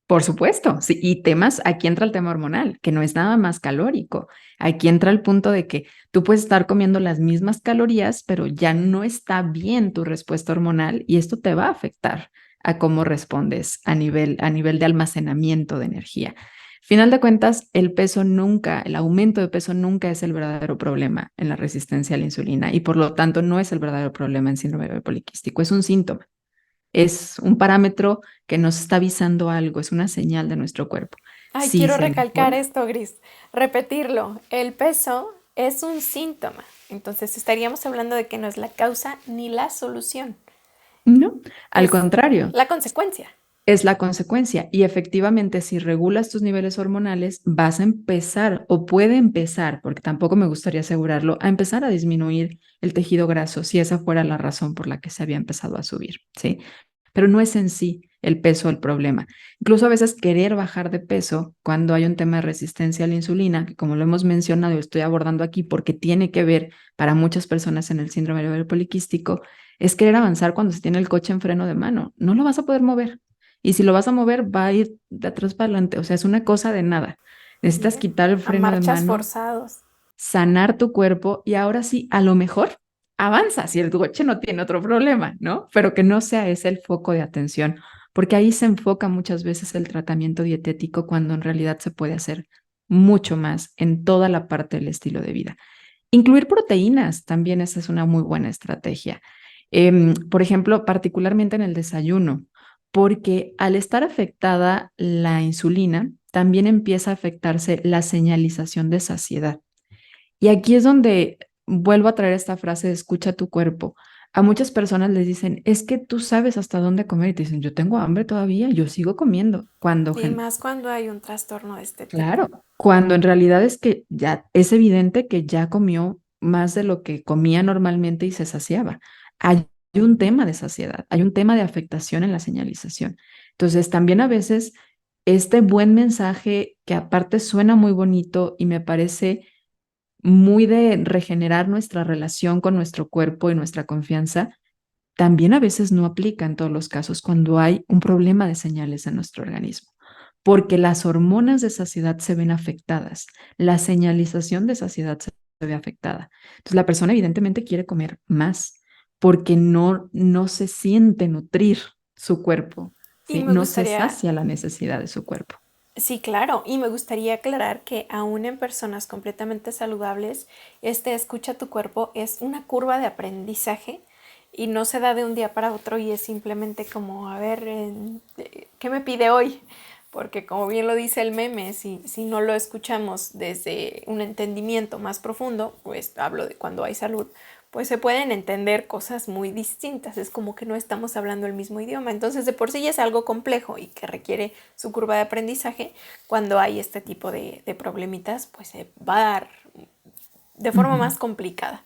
Por supuesto, sí, y temas, aquí entra el tema hormonal, que no es nada más calórico. Aquí entra el punto de que tú puedes estar comiendo las mismas calorías, pero ya no está bien tu respuesta hormonal y esto te va a afectar a cómo respondes a nivel de almacenamiento de energía. Final de cuentas, el peso nunca, el aumento de peso nunca es el verdadero problema en la resistencia a la insulina y por lo tanto no es el verdadero problema en síndrome poliquístico, es un síntoma. Es un parámetro que nos está avisando algo, es una señal de nuestro cuerpo. Ay, Si quiero se recalcar mejora, esto, Gris. Repetirlo. El peso es un síntoma. Entonces estaríamos hablando de que no es la causa ni la solución. no, al Es contrario, la consecuencia. es la consecuencia. Y efectivamente, si regulas tus niveles hormonales, vas a empezar o puede empezar, porque tampoco me gustaría asegurarlo, a empezar a disminuir el tejido graso, si esa fuera la razón por la que se había empezado a subir, ¿sí? Pero no es en sí el peso el problema. Incluso a veces querer bajar de peso cuando hay un tema de resistencia a la insulina, que como lo hemos mencionado y estoy abordando aquí porque tiene que ver para muchas personas en el síndrome del ovario poliquístico, es querer avanzar cuando se tiene el coche en freno de mano. No lo vas a poder mover. Y si lo vas a mover, va a ir de atrás para adelante. O sea, es una cosa de nada. Sí, Necesitas quitar el a freno de marchas mano, forzados. sanar tu cuerpo y ahora sí, a lo mejor avanza si el coche no tiene otro problema, ¿no? Pero que no sea ese el foco de atención, porque ahí se enfoca muchas veces el tratamiento dietético cuando en realidad se puede hacer mucho más en toda la parte del estilo de vida. Incluir proteínas también esa es una muy buena estrategia. Por ejemplo, particularmente en el desayuno, porque al estar afectada la insulina, también empieza a afectarse la señalización de saciedad. Y aquí es donde vuelvo a traer esta frase de escucha tu cuerpo. A muchas personas les dicen, es que tú sabes hasta dónde comer y te dicen, yo tengo hambre todavía, yo sigo comiendo. Y más cuando hay un trastorno de este tipo. Claro, cuando en realidad es que ya es evidente que ya comió más de lo que comía normalmente y se saciaba. Hay un tema de saciedad, hay un tema de afectación en la señalización. Entonces, también a veces este buen mensaje que aparte suena muy bonito y me parece muy de regenerar nuestra relación con nuestro cuerpo y nuestra confianza, también a veces no aplica en todos los casos cuando hay un problema de señales en nuestro organismo, porque las hormonas de saciedad se ven afectadas, la señalización de saciedad se ve afectada. Entonces la persona evidentemente quiere comer más porque no se siente nutrir su cuerpo, Y ¿sí? me No se gustaría, sacia la necesidad de su cuerpo. sí, claro, y me gustaría aclarar que aún en personas completamente saludables, este escucha tu cuerpo es una curva de aprendizaje y no se da de un día para otro y es simplemente como, a ver, ¿qué me pide hoy? Porque como bien lo dice el meme, si no lo escuchamos desde un entendimiento más profundo, pues hablo de cuando hay salud, pues se pueden entender cosas muy distintas. Es como que no estamos hablando el mismo idioma. Entonces de por sí ya es algo complejo y que requiere su curva de aprendizaje. Cuando hay este tipo de problemitas, pues se va a dar de forma Ujú. más complicada.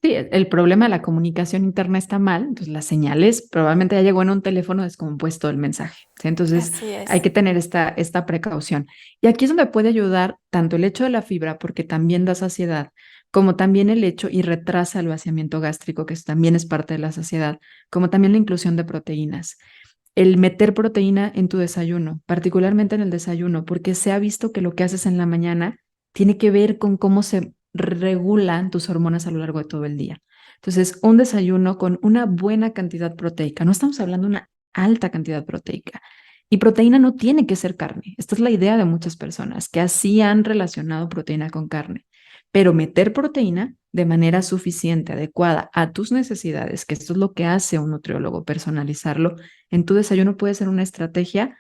Sí, el problema de la comunicación interna está mal, entonces las señales probablemente ya llegó en un teléfono descompuesto el mensaje, ¿sí? Entonces Así hay es. que tener esta precaución. Y aquí es donde puede ayudar tanto el hecho de la fibra, porque también da saciedad, como también el hecho y retrasa el vaciamiento gástrico, que también es parte de la saciedad, como también la inclusión de proteínas. El meter proteína en tu desayuno, particularmente en el desayuno, porque se ha visto que lo que haces en la mañana tiene que ver con cómo se regulan tus hormonas a lo largo de todo el día. Entonces, un desayuno con una buena cantidad proteica, no estamos hablando de una alta cantidad proteica. Y proteína no tiene que ser carne. Esta es la idea de muchas personas que así han relacionado proteína con carne. Pero meter proteína de manera suficiente, adecuada a tus necesidades, que esto es lo que hace un nutriólogo, personalizarlo en tu desayuno, puede ser una estrategia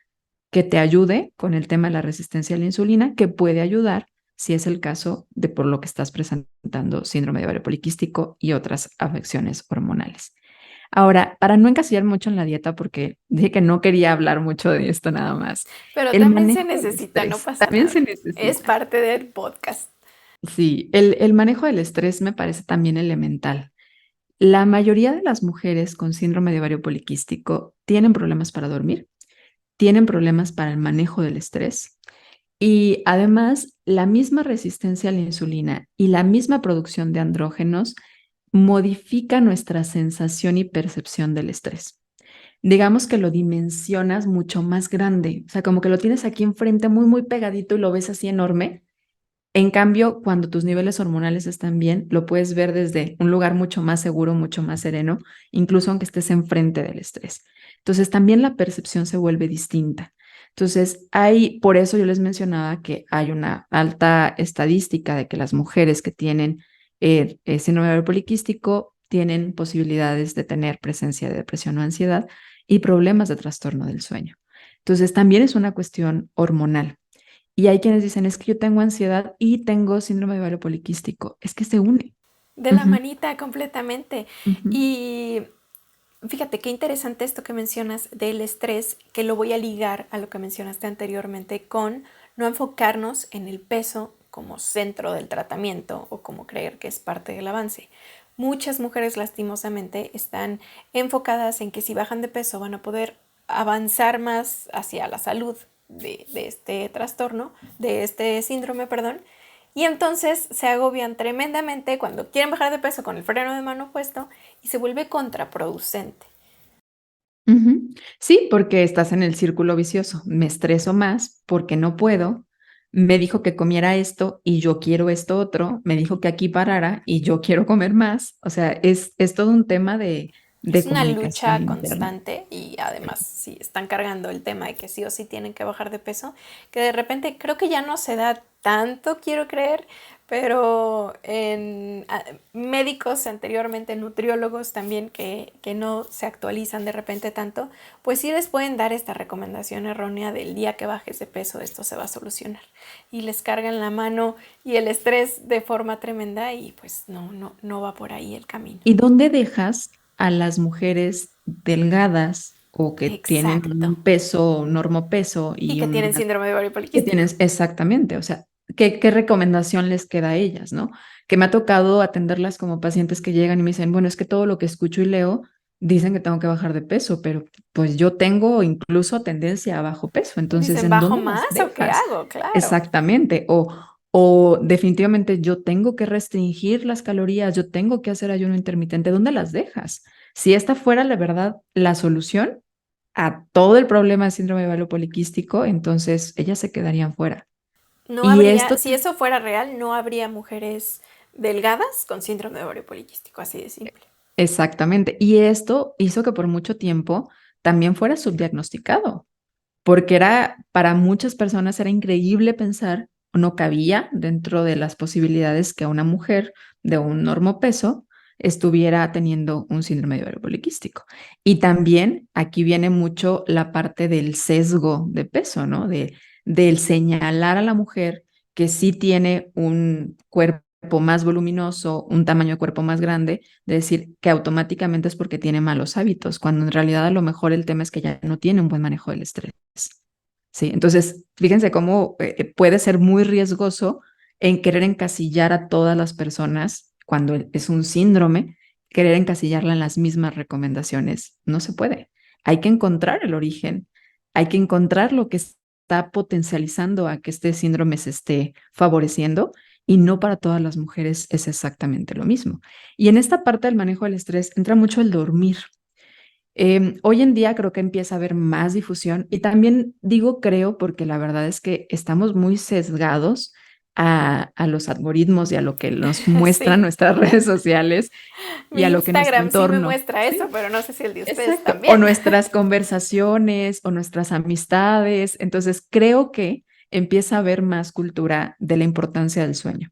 que te ayude con el tema de la resistencia a la insulina, que puede ayudar si es el caso de por lo que estás presentando síndrome de ovario poliquístico y otras afecciones hormonales. Ahora, para no encasillar mucho en la dieta, porque dije que no quería hablar mucho de esto nada más, Pero el también se manejo del necesita, no estrés pasa también nada. se Es necesita. parte del podcast. Sí, el manejo del estrés me parece también elemental. La mayoría de las mujeres con síndrome de ovario poliquístico tienen problemas para dormir, tienen problemas para el manejo del estrés y además la misma resistencia a la insulina y la misma producción de andrógenos modifica nuestra sensación y percepción del estrés. Digamos que lo dimensionas mucho más grande, o sea, como que lo tienes aquí enfrente muy, muy pegadito y lo ves así enorme. En cambio, cuando tus niveles hormonales están bien, lo puedes ver desde un lugar mucho más seguro, mucho más sereno, incluso aunque estés enfrente del estrés. Entonces, también la percepción se vuelve distinta. Entonces, por eso yo les mencionaba que hay una alta estadística de que las mujeres que tienen síndrome de ovario poliquístico tienen posibilidades de tener presencia de depresión o ansiedad y problemas de trastorno del sueño. Entonces, también es una cuestión hormonal. Y hay quienes dicen, es que yo tengo ansiedad y tengo síndrome de ovario poliquístico. Es que se une. De la Ujú, manita completamente. ujú. Y fíjate qué interesante esto que mencionas del estrés, que lo voy a ligar a lo que mencionaste anteriormente con no enfocarnos en el peso como centro del tratamiento o como creer que es parte del avance. Muchas mujeres lastimosamente están enfocadas en que si bajan de peso van a poder avanzar más hacia la salud de este trastorno, de este síndrome, perdón, y entonces se agobian tremendamente cuando quieren bajar de peso con el freno de mano puesto y se vuelve contraproducente. Ujú. Sí, porque estás en el círculo vicioso. Me estreso más porque no puedo. Me dijo que comiera esto y yo quiero esto otro. Me dijo que aquí parara y yo quiero comer más. O sea, es todo un tema de Es una comunicación lucha interna. constante y además si están cargando el tema de que sí o sí tienen que bajar de peso, que de repente creo que ya no se da tanto, quiero creer, pero en médicos anteriormente, nutriólogos también que no se actualizan de repente tanto, pues sí les pueden dar esta recomendación errónea del día que bajes de peso esto se va a solucionar. Y les cargan la mano y el estrés de forma tremenda y pues no va por ahí el camino. ¿Y dónde dejas a las mujeres delgadas o que tienen Exacto. un peso, normopeso Y y que tienen una síndrome de ovario que poliquístico. tienes exactamente? O sea, ¿qué recomendación les queda a ellas, no? Que me ha tocado atenderlas como pacientes que llegan y me dicen, bueno, es que todo lo que escucho y leo dicen que tengo que bajar de peso, pero pues yo tengo incluso tendencia a bajo peso, entonces, Dicen, ¿en ¿bajo dónde las más o qué dejas? hago? Claro. Exactamente, o definitivamente yo tengo que restringir las calorías, yo tengo que hacer ayuno intermitente, ¿dónde las dejas? Si esta fuera la verdad la solución a todo el problema de síndrome de ovario poliquístico, entonces ellas se quedarían fuera. No Y habría, esto si eso fuera real, no habría mujeres delgadas con síndrome de ovario poliquístico, así de simple. exactamente, y esto hizo que por mucho tiempo también fuera subdiagnosticado, porque era para muchas personas era increíble pensar, no cabía dentro de las posibilidades que una mujer de un normopeso estuviera teniendo un síndrome de ovario poliquístico. Y también aquí viene mucho la parte del sesgo de peso, ¿no? Del señalar a la mujer que sí tiene un cuerpo más voluminoso, un tamaño de cuerpo más grande, de decir que automáticamente es porque tiene malos hábitos, cuando en realidad a lo mejor el tema es que ya no tiene un buen manejo del estrés. Sí, entonces fíjense cómo puede ser muy riesgoso en querer encasillar a todas las personas cuando es un síndrome, querer encasillarla en las mismas recomendaciones. No se puede. Hay que encontrar el origen, hay que encontrar lo que está potencializando a que este síndrome se esté favoreciendo y no para todas las mujeres es exactamente lo mismo. Y en esta parte del manejo del estrés entra mucho el dormir. Hoy en día creo que empieza a haber más difusión y también digo creo porque la verdad es que estamos muy sesgados a los algoritmos y a lo que nos muestran Sí, nuestras redes sociales y a mi lo que nuestro Instagram sí me entorno, muestra eso, ¿sí? pero no sé si el de ustedes Exacto. O también. nuestras conversaciones o nuestras amistades. Entonces, creo que empieza a haber más cultura de la importancia del sueño.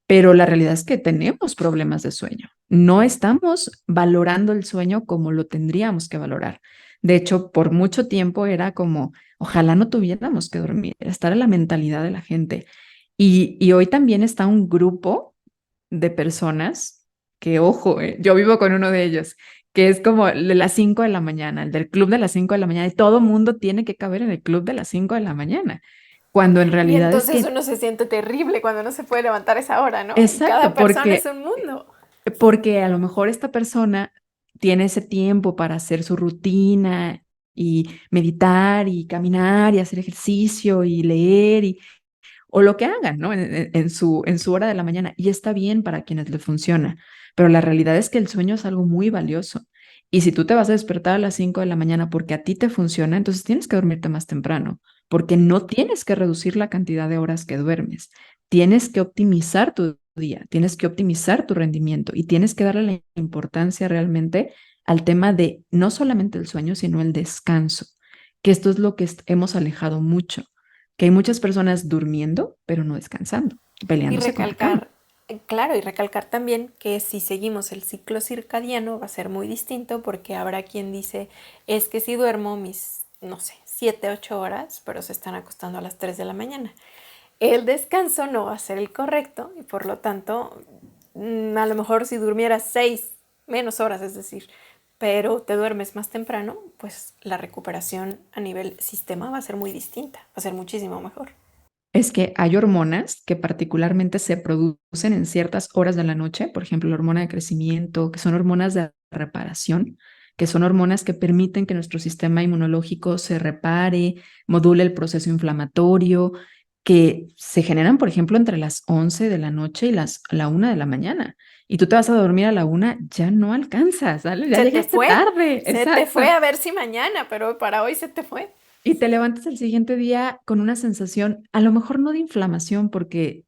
Pero la realidad es que tenemos problemas de sueño. No estamos valorando el sueño como lo tendríamos que valorar. De hecho, por mucho tiempo era como, ojalá no tuviéramos que dormir, estar en la mentalidad de la gente. Y hoy también está un grupo de personas que, ojo, yo vivo con uno de ellos, que es como de las 5 de la mañana, el del club de las 5 de la mañana, y todo mundo tiene que caber en el club de las 5 de la mañana, cuando en Y realidad es entonces que, uno se siente terrible cuando no se puede levantar a esa hora, ¿no? Y cada exacto, persona es un mundo. porque a lo mejor esta persona tiene ese tiempo para hacer su rutina y meditar y caminar y hacer ejercicio y leer o lo que hagan, ¿no? En su hora de la mañana. Y está bien para quienes le funciona, pero la realidad es que el sueño es algo muy valioso. Y si tú te vas a despertar a las 5 de la mañana porque a ti te funciona, entonces tienes que dormirte más temprano, porque no tienes que reducir la cantidad de horas que duermes. Tienes que optimizar tu día, tienes que optimizar tu rendimiento y tienes que darle la importancia realmente al tema de no solamente el sueño, sino el descanso, que esto es lo que hemos alejado mucho, que hay muchas personas durmiendo, pero no descansando, Y peleándose con la cama. recalcar, claro, y recalcar también que si seguimos el ciclo circadiano va a ser muy distinto porque habrá quien dice, es que si duermo mis, no sé, 7 8 horas, pero se están acostando a las 3 de la mañana. El descanso no va a ser el correcto y por lo tanto, a lo mejor si durmieras 6 menos horas, es decir, pero te duermes más temprano, pues la recuperación a nivel sistema va a ser muy distinta, va a ser muchísimo mejor. Es que hay hormonas que particularmente se producen en ciertas horas de la noche, por ejemplo, la hormona de crecimiento, que son hormonas de reparación, que son hormonas que permiten que nuestro sistema inmunológico se repare, module el proceso inflamatorio, que se generan, por ejemplo, entre las 11 de la noche y la 1 de la mañana. Y tú te vas a dormir a la 1, ya no alcanzas, ¿sale? Ya llegaste tarde, Se te fue exacto. a ver si mañana, pero para hoy se te fue. Y te levantas el siguiente día con una sensación, a lo mejor no de inflamación, porque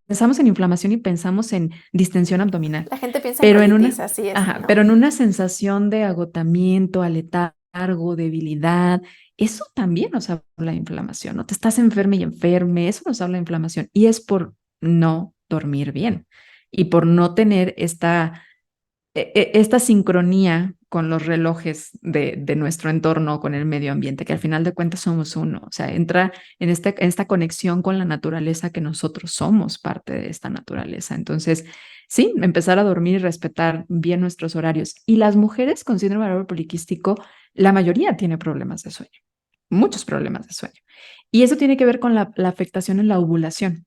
pensamos en inflamación y pensamos en distensión abdominal, La gente piensa en pero en colitis, una, así es, y ajá, no. pero en una sensación de agotamiento, aletargo, debilidad, eso también nos habla de inflamación, ¿no? Te estás enferme y enferme, eso nos habla de inflamación, y es por no dormir bien y por no tener esta sincronía con los relojes de nuestro entorno, con el medio ambiente, que al final de cuentas somos uno, o sea, entra en esta conexión con la naturaleza que nosotros somos parte de esta naturaleza. Entonces, sí, empezar a dormir y respetar bien nuestros horarios. Y las mujeres con síndrome ovario poliquístico, la mayoría tiene problemas de sueño, muchos problemas de sueño. Y eso tiene que ver con la afectación en la ovulación,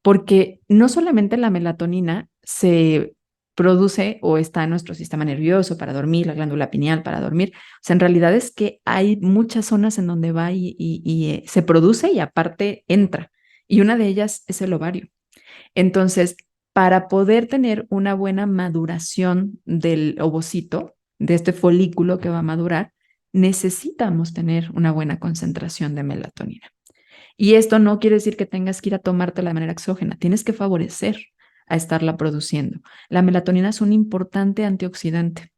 porque no solamente la melatonina se produce o está en nuestro sistema nervioso para dormir, la glándula pineal para dormir, o sea, en realidad es que hay muchas zonas en donde va y se produce y aparte entra, y una de ellas es el ovario. Entonces, para poder tener una buena maduración del ovocito, de este folículo que va a madurar, necesitamos tener una buena concentración de melatonina. Y esto no quiere decir que tengas que ir a tomártela de manera exógena, tienes que favorecer a estarla produciendo. La melatonina es un importante antioxidante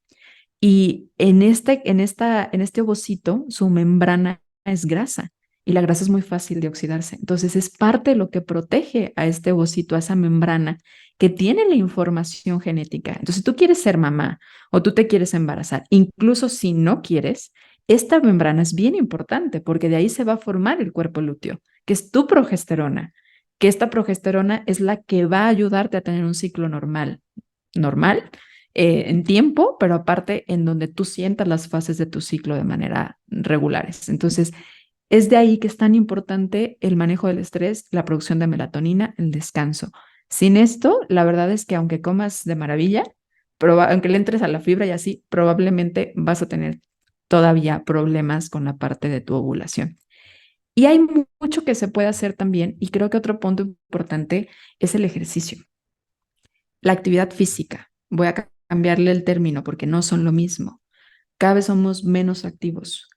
y en este ovocito su membrana es grasa y la grasa es muy fácil de oxidarse. Entonces es parte de lo que protege a este ovocito, a esa membrana que tiene la información genética. Entonces, si tú quieres ser mamá o tú te quieres embarazar, incluso si no quieres, esta membrana es bien importante porque de ahí se va a formar el cuerpo lúteo, que es tu progesterona, que esta progesterona es la que va a ayudarte a tener un ciclo normal en tiempo, pero aparte en donde tú sientas las fases de tu ciclo de manera regulares. Entonces, es de ahí que es tan importante el manejo del estrés, la producción de melatonina, el descanso. Sin esto, la verdad es que aunque comas de maravilla, aunque le entres a la fibra y así, probablemente vas a tener todavía problemas con la parte de tu ovulación. Y hay mucho que se puede hacer también, y creo que otro punto importante es el ejercicio, la actividad física. Voy a cambiarle el término porque no son lo mismo. Cada vez somos menos activos.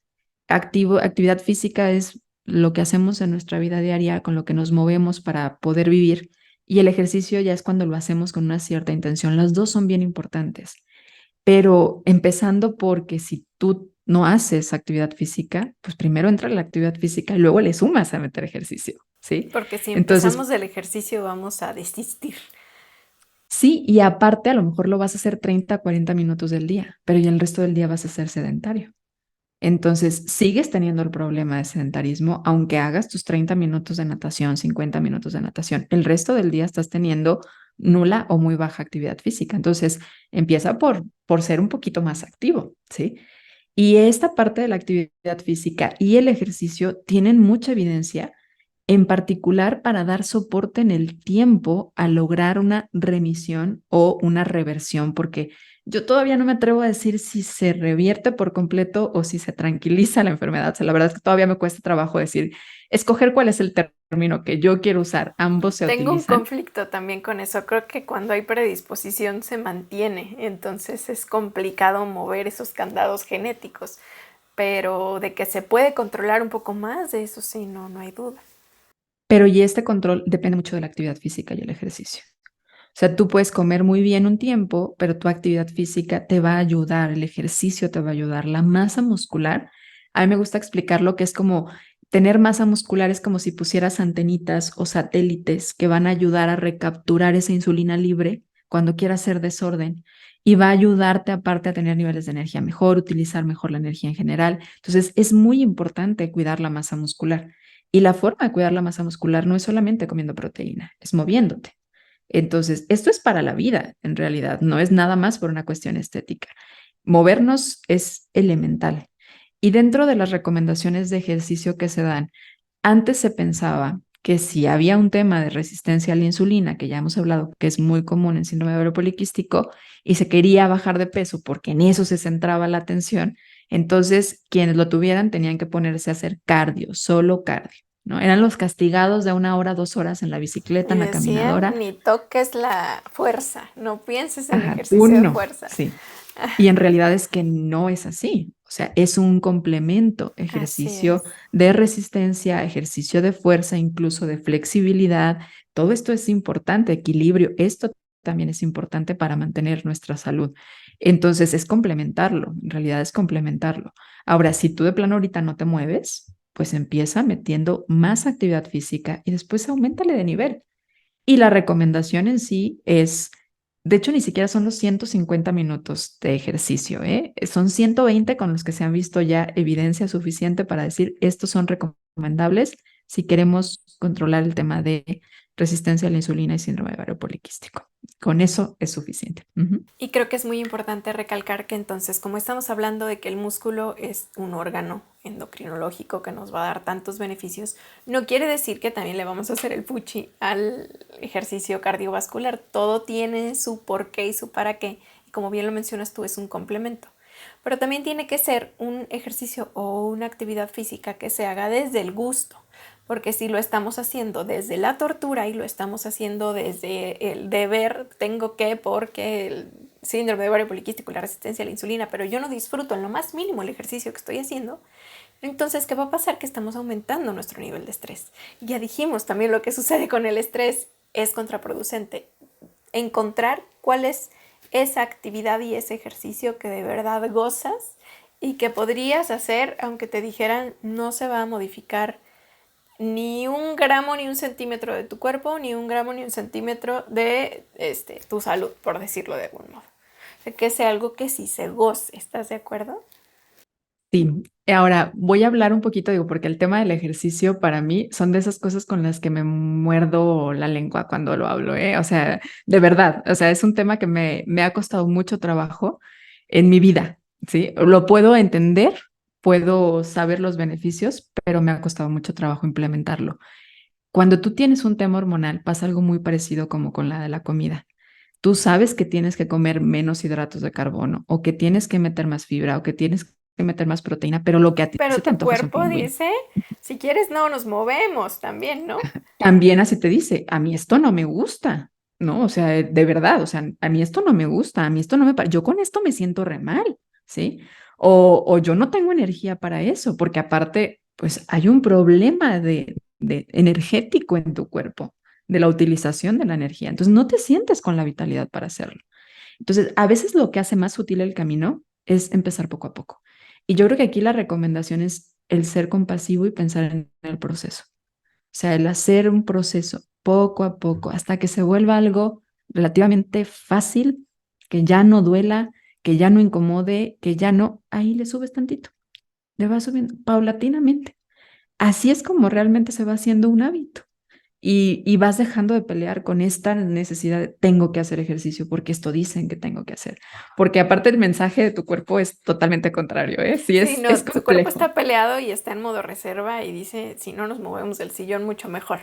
Actividad física es lo que hacemos en nuestra vida diaria, con lo que nos movemos para poder vivir, y el ejercicio ya es cuando lo hacemos con una cierta intención. Las dos son bien importantes, pero empezando porque si tú no haces actividad física, pues primero entra la actividad física y luego le sumas a meter ejercicio, ¿sí? Porque si Entonces, empezamos el ejercicio vamos a desistir. sí, y aparte a lo mejor lo vas a hacer 30, 40 minutos del día, pero ya el resto del día vas a ser sedentario. Entonces, sigues teniendo el problema de sedentarismo, aunque hagas tus 30 minutos de natación, 50 minutos de natación. El resto del día estás teniendo nula o muy baja actividad física. Entonces, empieza por ser un poquito más activo, ¿sí? Y esta parte de la actividad física y el ejercicio tienen mucha evidencia, en particular para dar soporte en el tiempo a lograr una remisión o una reversión, porque yo todavía no me atrevo a decir si se revierte por completo o si se tranquiliza la enfermedad. O sea, la verdad es que todavía me cuesta trabajo decir, escoger cuál es el término que yo quiero usar. Ambos se Tengo un utilizan. conflicto también con eso. Creo que cuando hay predisposición se mantiene, entonces es complicado mover esos candados genéticos. Pero de que se puede controlar un poco más, de eso sí, no hay duda. Pero y este control depende mucho de la actividad física y el ejercicio. O sea, tú puedes comer muy bien un tiempo, pero tu actividad física te va a ayudar, el ejercicio te va a ayudar, la masa muscular. A mí me gusta explicar lo que es como tener masa muscular es como si pusieras antenitas o satélites que van a ayudar a recapturar esa insulina libre cuando quieras hacer desorden y va a ayudarte aparte a tener niveles de energía mejor, utilizar mejor la energía en general. Entonces, es muy importante cuidar la masa muscular. Y la forma de cuidar la masa muscular no es solamente comiendo proteína, es moviéndote. Entonces, esto es para la vida, en realidad, no es nada más por una cuestión estética. Movernos es elemental. Y dentro de las recomendaciones de ejercicio que se dan, antes se pensaba que si había un tema de resistencia a la insulina, que ya hemos hablado que es muy común en síndrome de ovario poliquístico, y se quería bajar de peso porque en eso se centraba la atención, entonces quienes lo tuvieran tenían que ponerse a hacer cardio, solo cardio. ¿No? Eran los castigados de 1 hora, 2 horas en la bicicleta, Y en la decían, caminadora. ni toques la fuerza, no pienses en Ajá, tú ejercicio de no, fuerza. sí. Y en realidad es que no es así. O sea, es un complemento, Así ejercicio es. de resistencia, ejercicio de fuerza, incluso de flexibilidad. Todo esto es importante, equilibrio. Esto también es importante para mantener nuestra salud. Entonces, es complementarlo, en realidad es complementarlo. Ahora, si tú de plano ahorita no te mueves, pues empieza metiendo más actividad física y después aumentale de nivel. Y la recomendación en sí es, de hecho, ni siquiera son los 150 minutos de ejercicio, ¿eh? Son 120 con los que se han visto ya evidencia suficiente para decir estos son recomendables si queremos controlar el tema de resistencia a la insulina y síndrome de ovario poliquístico. Con eso es suficiente. Y creo que es muy importante recalcar que entonces, como estamos hablando de que el músculo es un órgano endocrinológico que nos va a dar tantos beneficios, no quiere decir que también le vamos a hacer el puchi al ejercicio cardiovascular. Todo tiene su porqué y su para qué. Y como bien lo mencionas tú, es un complemento. Pero también tiene que ser un ejercicio o una actividad física que se haga desde el gusto. Porque si lo estamos haciendo desde la tortura y lo estamos haciendo desde el deber, tengo que, porque el síndrome de ovario poliquístico y la resistencia a la insulina, pero yo no disfruto en lo más mínimo el ejercicio que estoy haciendo, entonces, ¿qué va a pasar? Que estamos aumentando nuestro nivel de estrés. Ya dijimos también lo que sucede con el estrés es contraproducente. Encontrar cuál es esa actividad y ese ejercicio que de verdad gozas y que podrías hacer aunque te dijeran no se va a modificar ni 1 gramo ni 1 centímetro de tu cuerpo, ni 1 gramo ni 1 centímetro de tu salud, por decirlo de algún modo. O sea, que sea algo que sí se goce, ¿estás de acuerdo? Sí, ahora voy a hablar un poquito, digo, porque el tema del ejercicio para mí son de esas cosas con las que me muerdo la lengua cuando lo hablo, ¿eh? O sea, de verdad, o sea, es un tema que me ha costado mucho trabajo en mi vida, ¿sí? Lo puedo entender, puedo saber los beneficios, pero me ha costado mucho trabajo implementarlo. Cuando tú tienes un tema hormonal, pasa algo muy parecido como con la de la comida. Tú sabes que tienes que comer menos hidratos de carbono o que tienes que meter más fibra o que tienes que meter más proteína, pero lo que a ti Pero se te tu antoja es un cuerpo pingüino. dice, si quieres no nos movemos también, ¿no? También así te dice, a mí esto no me gusta, ¿no? O sea, de verdad, o sea, a mí esto no me gusta, a mí esto no me yo con esto me siento re mal, ¿sí? O yo no tengo energía para eso, porque aparte pues hay un problema de energético en tu cuerpo, de la utilización de la energía. Entonces no te sientes con la vitalidad para hacerlo. Entonces, a veces lo que hace más útil el camino es empezar poco a poco. Y yo creo que aquí la recomendación es el ser compasivo y pensar en el proceso. O sea, el hacer un proceso poco a poco hasta que se vuelva algo relativamente fácil, que ya no duela, que ya no incomode, que ya no, ahí le subes tantito, le vas subiendo paulatinamente. Así es como realmente se va haciendo un hábito. Y vas dejando de pelear con esta necesidad de tengo que hacer ejercicio porque esto dicen que tengo que hacer. Porque aparte el mensaje de tu cuerpo es totalmente contrario, ¿eh? Sí, Sí, es no, su cuerpo complejo. está peleado y está en modo reserva y dice, si no nos movemos del sillón, mucho mejor.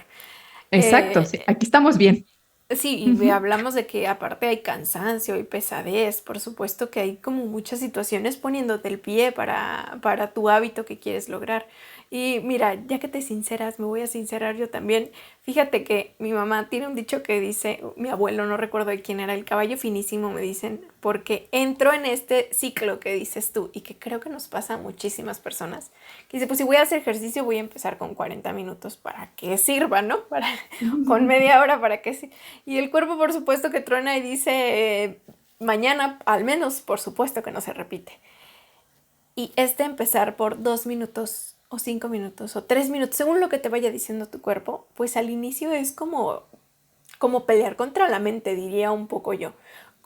Exacto, sí, Eh, aquí estamos bien. Sí, y Ujú. hablamos de que aparte hay cansancio y pesadez, por supuesto que hay como muchas situaciones poniéndote el pie para tu hábito que quieres lograr. Y mira, ya que te sinceras, me voy a sincerar yo también. Fíjate que mi mamá tiene un dicho que dice, mi abuelo, no recuerdo de quién era, el caballo finísimo, me dicen, porque entro en este ciclo que dices tú y que creo que nos pasa a muchísimas personas, que dice, pues si voy a hacer ejercicio voy a empezar con 40 minutos para que sirva, ¿no? Con media hora para que sirva. Y el cuerpo, por supuesto, que truena y dice, mañana, al menos, por supuesto que no se repite. Y empezar por 2 minutos, o 5 minutos, o 3 minutos, según lo que te vaya diciendo tu cuerpo, pues al inicio es como pelear contra la mente, diría un poco yo.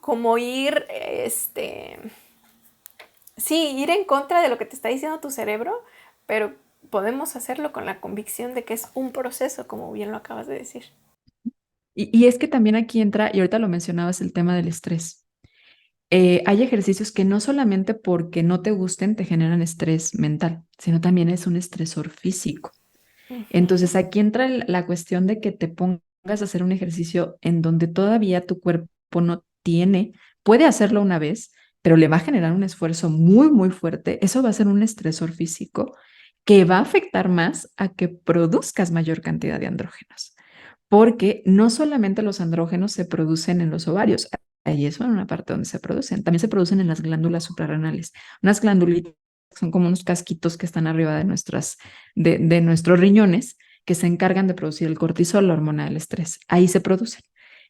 Como ir, sí, ir en contra de lo que te está diciendo tu cerebro, pero podemos hacerlo con la convicción de que es un proceso, como bien lo acabas de decir. Y es que también aquí entra, y ahorita lo mencionabas, el tema del estrés. Hay ejercicios que no solamente porque no te gusten te generan estrés mental, sino también es un estresor físico. Entonces aquí entra la cuestión de que te pongas a hacer un ejercicio en donde todavía tu cuerpo no tiene, puede hacerlo una vez, pero le va a generar un esfuerzo muy, muy fuerte. Eso va a ser un estresor físico que va a afectar más a que produzcas mayor cantidad de andrógenos, porque no solamente los andrógenos se producen en los ovarios, ahí es una parte donde se producen, también se producen en las glándulas suprarrenales, unas glándulitas son como unos casquitos que están arriba de de nuestros riñones que se encargan de producir el cortisol, la hormona del estrés. Ahí se producen.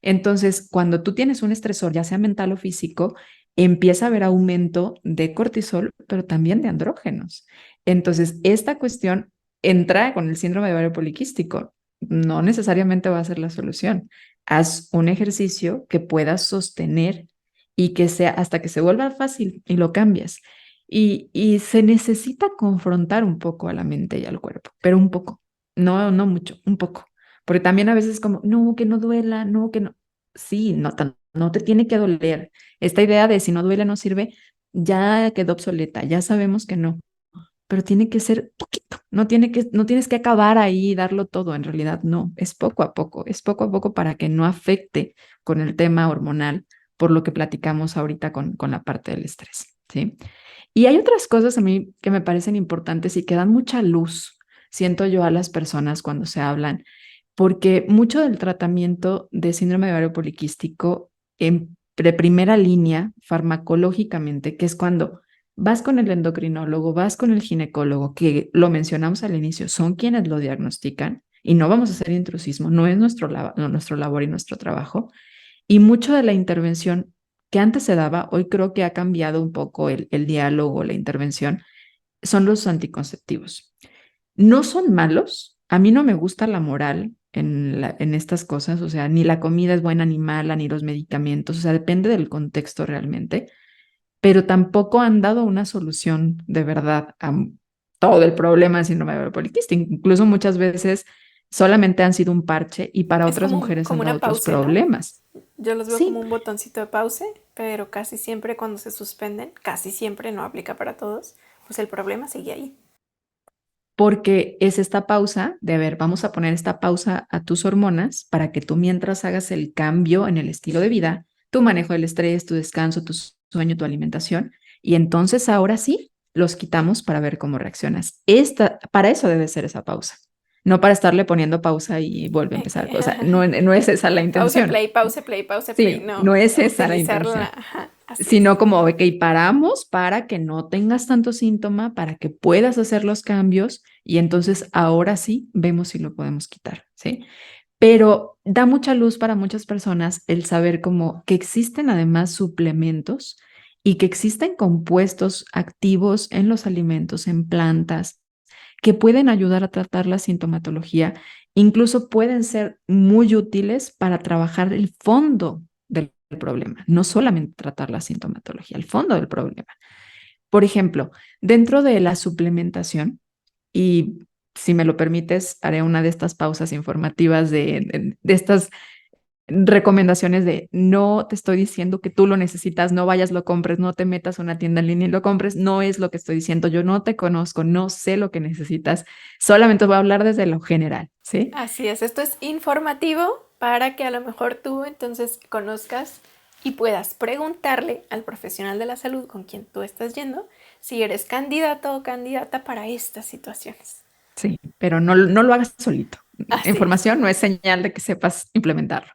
Entonces, cuando tú tienes un estresor, ya sea mental o físico, empieza a haber aumento de cortisol, pero también de andrógenos. Entonces, esta cuestión entra con el síndrome de ovario poliquístico. No necesariamente va a ser la solución. Haz un ejercicio que puedas sostener y que sea hasta que se vuelva fácil y lo cambias. Y se necesita confrontar un poco a la mente y al cuerpo, pero un poco, no mucho, un poco. Porque también a veces como, no, que no duela, no, que no. Sí, no te tiene que doler. Esta idea de si no duele no sirve, ya quedó obsoleta, ya sabemos que no, pero tiene que ser poquito, no tienes que acabar ahí y darlo todo, en realidad no, es poco a poco para que no afecte con el tema hormonal, por lo que platicamos ahorita con la parte del estrés, ¿sí? Y hay otras cosas a mí que me parecen importantes y que dan mucha luz, siento yo, a las personas cuando se hablan, porque mucho del tratamiento de síndrome de ovario poliquístico de primera línea, farmacológicamente, que es cuando vas con el endocrinólogo, vas con el ginecólogo, que lo mencionamos al inicio, son quienes lo diagnostican y no vamos a hacer intrusismo, no es nuestro labor y nuestro trabajo. Y mucho de la intervención que antes se daba, hoy creo que ha cambiado un poco el diálogo, la intervención, son los anticonceptivos. No son malos, a mí no me gusta la moral en estas cosas, o sea, ni la comida es buena ni mala, ni los medicamentos, o sea, depende del contexto realmente, pero tampoco han dado una solución de verdad a todo el problema de síndrome de ovario poliquístico. Incluso muchas veces solamente han sido un parche y para Es otras mujeres como han dado una otros pausa, ¿no? problemas. Yo los veo como Sí, un botoncito de pause, pero casi siempre cuando se suspenden, casi siempre no aplica para todos, pues el problema sigue ahí. porque es esta pausa de, a ver, vamos a poner esta pausa a tus hormonas para que tú mientras hagas el cambio en el estilo de vida, tu manejo del estrés, tu descanso, tu sueño, tu alimentación, y entonces ahora sí los quitamos para ver cómo reaccionas. Para eso debe ser esa pausa, no para estarle poniendo pausa y vuelve a empezar. O sea, no es esa la Pause intención. play, pause play, pause play. Sí, No, no es esa la utilizarla, intención. ajá. Así es. sino como, ok, paramos para que no tengas tanto síntoma, para que puedas hacer los cambios y entonces ahora sí vemos si lo podemos quitar, ¿sí? Pero da mucha luz para muchas personas el saber como que existen además suplementos y que existen compuestos activos en los alimentos, en plantas, que pueden ayudar a tratar la sintomatología, incluso pueden ser muy útiles para trabajar el fondo del problema, no solamente tratar la sintomatología, el fondo del problema. Por ejemplo, dentro de la suplementación, y si me lo permites, haré una de estas pausas informativas de estas recomendaciones de no te estoy diciendo que tú lo necesitas, no vayas, lo compres, no te metas a una tienda en línea y lo compres, no es lo que estoy diciendo, yo no te conozco, no sé lo que necesitas, solamente voy a hablar desde lo general, ¿sí? Así es, esto es informativo para que a lo mejor tú entonces conozcas y puedas preguntarle al profesional de la salud con quien tú estás yendo si eres candidato o candidata para estas situaciones. Sí, pero no lo hagas solito. Así es. Información no es señal de que sepas implementarlo.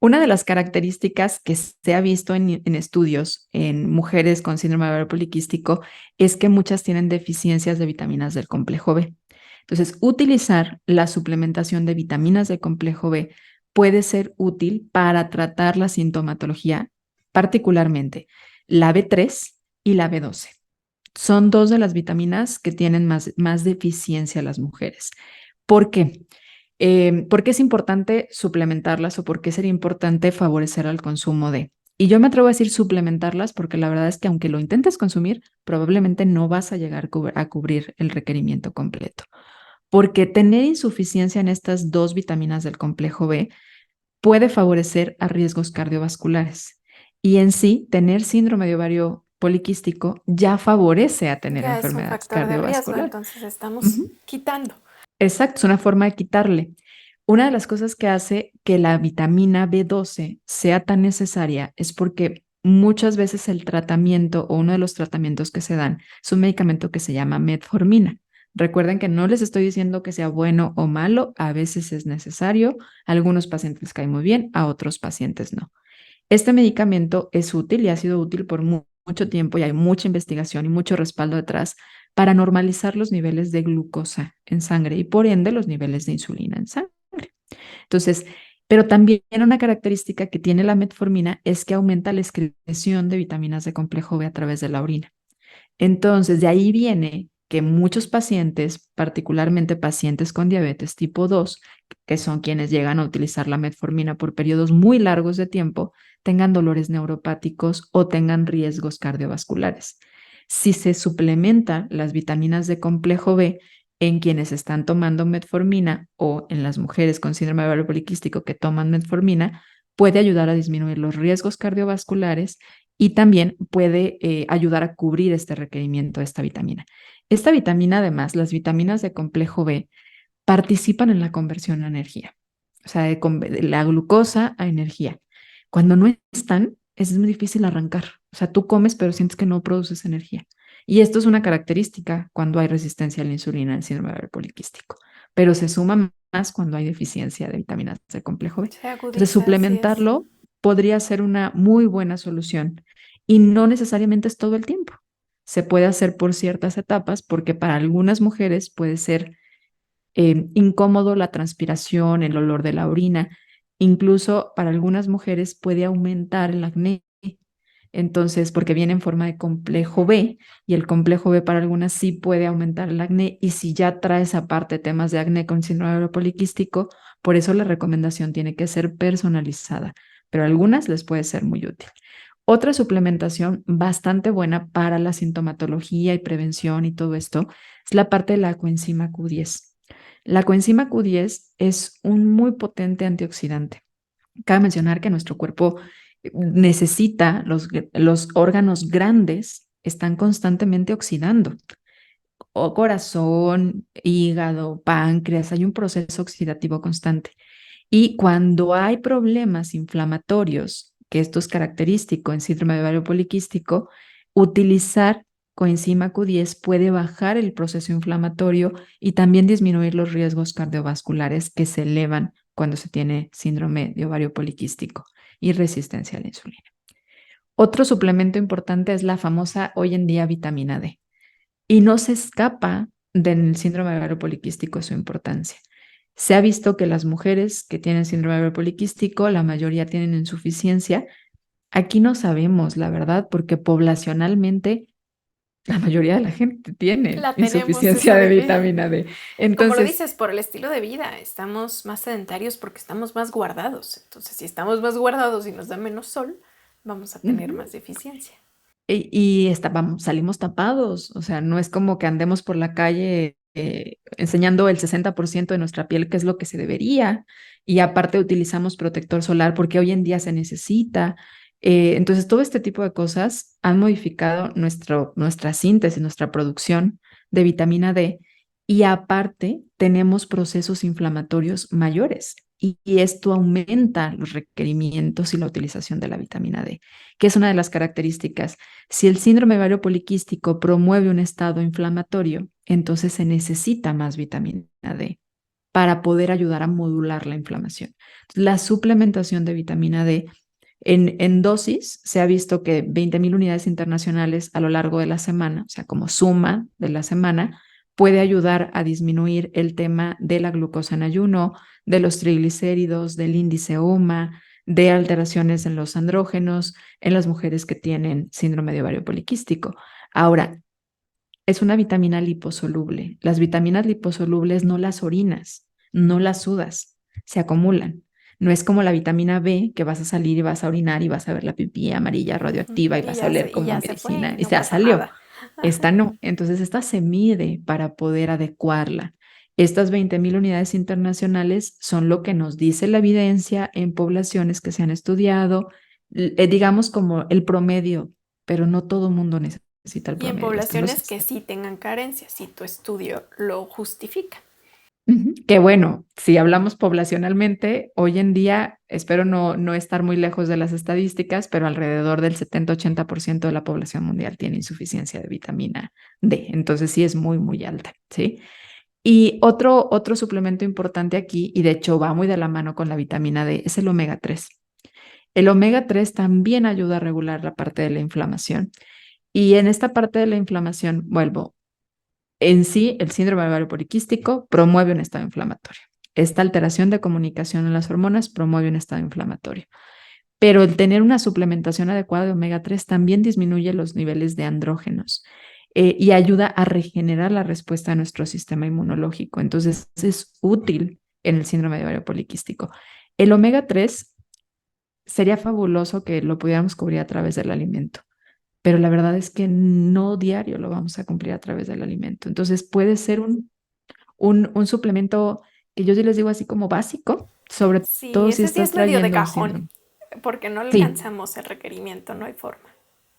Una de las características que se ha visto en estudios en mujeres con síndrome de ovario poliquístico es que muchas tienen deficiencias de vitaminas del complejo B. Entonces, utilizar la suplementación de vitaminas del complejo B puede ser útil para tratar la sintomatología, particularmente la B3 y la B12. Son dos de las vitaminas que tienen más deficiencia las mujeres. ¿Por qué? ¿Por qué es importante suplementarlas o por qué sería importante favorecer al consumo de? Y yo me atrevo a decir suplementarlas porque la verdad es que aunque lo intentes consumir, probablemente no vas a llegar a cubrir el requerimiento completo. Porque tener insuficiencia en estas dos vitaminas del complejo B puede favorecer a riesgos cardiovasculares. Y en sí, tener síndrome de ovario poliquístico ya favorece a tener Ya es un enfermedades factor de riesgo, cardiovasculares. entonces estamos Ujú. quitando. Exacto, es una forma de quitarle. Una de las cosas que hace que la vitamina B12 sea tan necesaria es porque muchas veces el tratamiento o uno de los tratamientos que se dan es un medicamento que se llama metformina. Recuerden que no les estoy diciendo que sea bueno o malo, a veces es necesario, a algunos pacientes cae muy bien, a otros pacientes no. Este medicamento es útil y ha sido útil por mucho tiempo y hay mucha investigación y mucho respaldo detrás para normalizar los niveles de glucosa en sangre y por ende los niveles de insulina en sangre. Entonces, pero también una característica que tiene la metformina es que aumenta la excreción de vitaminas de complejo B a través de la orina. Entonces, de ahí viene que muchos pacientes, particularmente pacientes con diabetes tipo 2, que son quienes llegan a utilizar la metformina por periodos muy largos de tiempo, tengan dolores neuropáticos o tengan riesgos cardiovasculares. Si se suplementa las vitaminas de complejo B en quienes están tomando metformina o en las mujeres con síndrome de ovario poliquístico que toman metformina, puede ayudar a disminuir los riesgos cardiovasculares y también puede ayudar a cubrir este requerimiento de esta vitamina. Esta vitamina, además, las vitaminas de complejo B participan en la conversión a energía, o sea, de la glucosa a energía. Cuando no están, es muy difícil arrancar. O sea, tú comes, pero sientes que no produces energía. Y esto es una característica cuando hay resistencia a la insulina en el síndrome de ovario poliquístico, pero se suma más cuando hay deficiencia de vitaminas de complejo B. Se Entonces, agudiza, así es. suplementarlo podría ser una muy buena solución y no necesariamente es todo el tiempo. Se puede hacer por ciertas etapas porque para algunas mujeres puede ser incómodo la transpiración, el olor de la orina. Incluso para algunas mujeres puede aumentar el acné. Entonces, porque viene en forma de complejo B y el complejo B para algunas sí puede aumentar el acné y si ya traes aparte temas de acné con síndrome poliquístico, por eso la recomendación tiene que ser personalizada, pero a algunas les puede ser muy útil. Otra suplementación bastante buena para la sintomatología y prevención y todo esto es la parte de la coenzima Q10. La coenzima Q10 es un muy potente antioxidante. Cabe mencionar que nuestro cuerpo necesita, los órganos grandes están constantemente oxidando. O corazón, hígado, páncreas, hay un proceso oxidativo constante. Y cuando hay problemas inflamatorios, que esto es característico en síndrome de ovario poliquístico, utilizar coenzima Q10 puede bajar el proceso inflamatorio y también disminuir los riesgos cardiovasculares que se elevan cuando se tiene síndrome de ovario poliquístico y resistencia a la insulina. Otro suplemento importante es la famosa hoy en día vitamina D. Y no se escapa del síndrome de ovario poliquístico su importancia. Se ha visto que las mujeres que tienen síndrome de ovario poliquístico, la mayoría tienen insuficiencia. Aquí no sabemos, la verdad, porque poblacionalmente la mayoría de la gente tiene La tenemos insuficiencia esa de bebé. vitamina D. Como lo Entonces, dices, por el estilo de vida, estamos más sedentarios porque estamos más guardados. Entonces, si estamos más guardados y nos da menos sol, vamos a tener ujú, más deficiencia. vamos, salimos tapados, o sea, no es como que andemos por la calle enseñando el 60% de nuestra piel, que es lo que se debería, y aparte utilizamos protector solar porque hoy en día se necesita. Entonces, todo este tipo de cosas han modificado nuestra síntesis, nuestra producción de vitamina D, y aparte tenemos procesos inflamatorios mayores. Y esto aumenta los requerimientos y la utilización de la vitamina D, que es una de las características. Si el síndrome ovario poliquístico promueve un estado inflamatorio, entonces se necesita más vitamina D para poder ayudar a modular la inflamación. La suplementación de vitamina D en dosis se ha visto que 20,000 unidades internacionales a lo largo de la semana, o sea, como suma de la semana, puede ayudar a disminuir el tema de la glucosa en ayuno, de los triglicéridos, del índice OMA, de alteraciones en los andrógenos en las mujeres que tienen síndrome de ovario poliquístico. Ahora, es una vitamina liposoluble. Las vitaminas liposolubles no las orinas, no las sudas, se acumulan. No es como la vitamina B que vas a salir y vas a orinar y vas a ver la pipí amarilla radioactiva y Y vas a oler y como a ya se fue medicina y y no ya pasa salió. nada. Esta no. Entonces, esta se mide para poder adecuarla. Estas 20,000 unidades internacionales son lo que nos dice la evidencia en poblaciones que se han estudiado, digamos como el promedio, pero no todo el mundo necesita el Y en promedio. Estamos poblaciones que sí tengan carencias, si tu estudio lo justifica. Ujú. Que bueno, si hablamos poblacionalmente, hoy en día, espero no estar muy lejos de las estadísticas, pero alrededor del 70-80% de la población mundial tiene insuficiencia de vitamina D. Entonces sí es muy, muy alta, ¿sí? Y otro suplemento importante aquí, y de hecho va muy de la mano con la vitamina D, es el omega 3. El omega 3 también ayuda a regular la parte de la inflamación. Y en esta parte de la inflamación, vuelvo, en sí, el síndrome ovario poliquístico promueve un estado inflamatorio. Esta alteración de comunicación en las hormonas promueve un estado inflamatorio. Pero el tener una suplementación adecuada de omega 3 también disminuye los niveles de andrógenos y ayuda a regenerar la respuesta de nuestro sistema inmunológico. Entonces, es útil en el síndrome de ovario poliquístico. El omega 3 sería fabuloso que lo pudiéramos cubrir a través del alimento, pero la verdad es que no diario lo vamos a cumplir a través del alimento. Entonces puede ser un suplemento que yo sí les digo así como básico, sobre Sí, todo si ese sí estás es medio de trayendo un cajón, síndrome. porque no Sí, alcanzamos el requerimiento, no hay forma.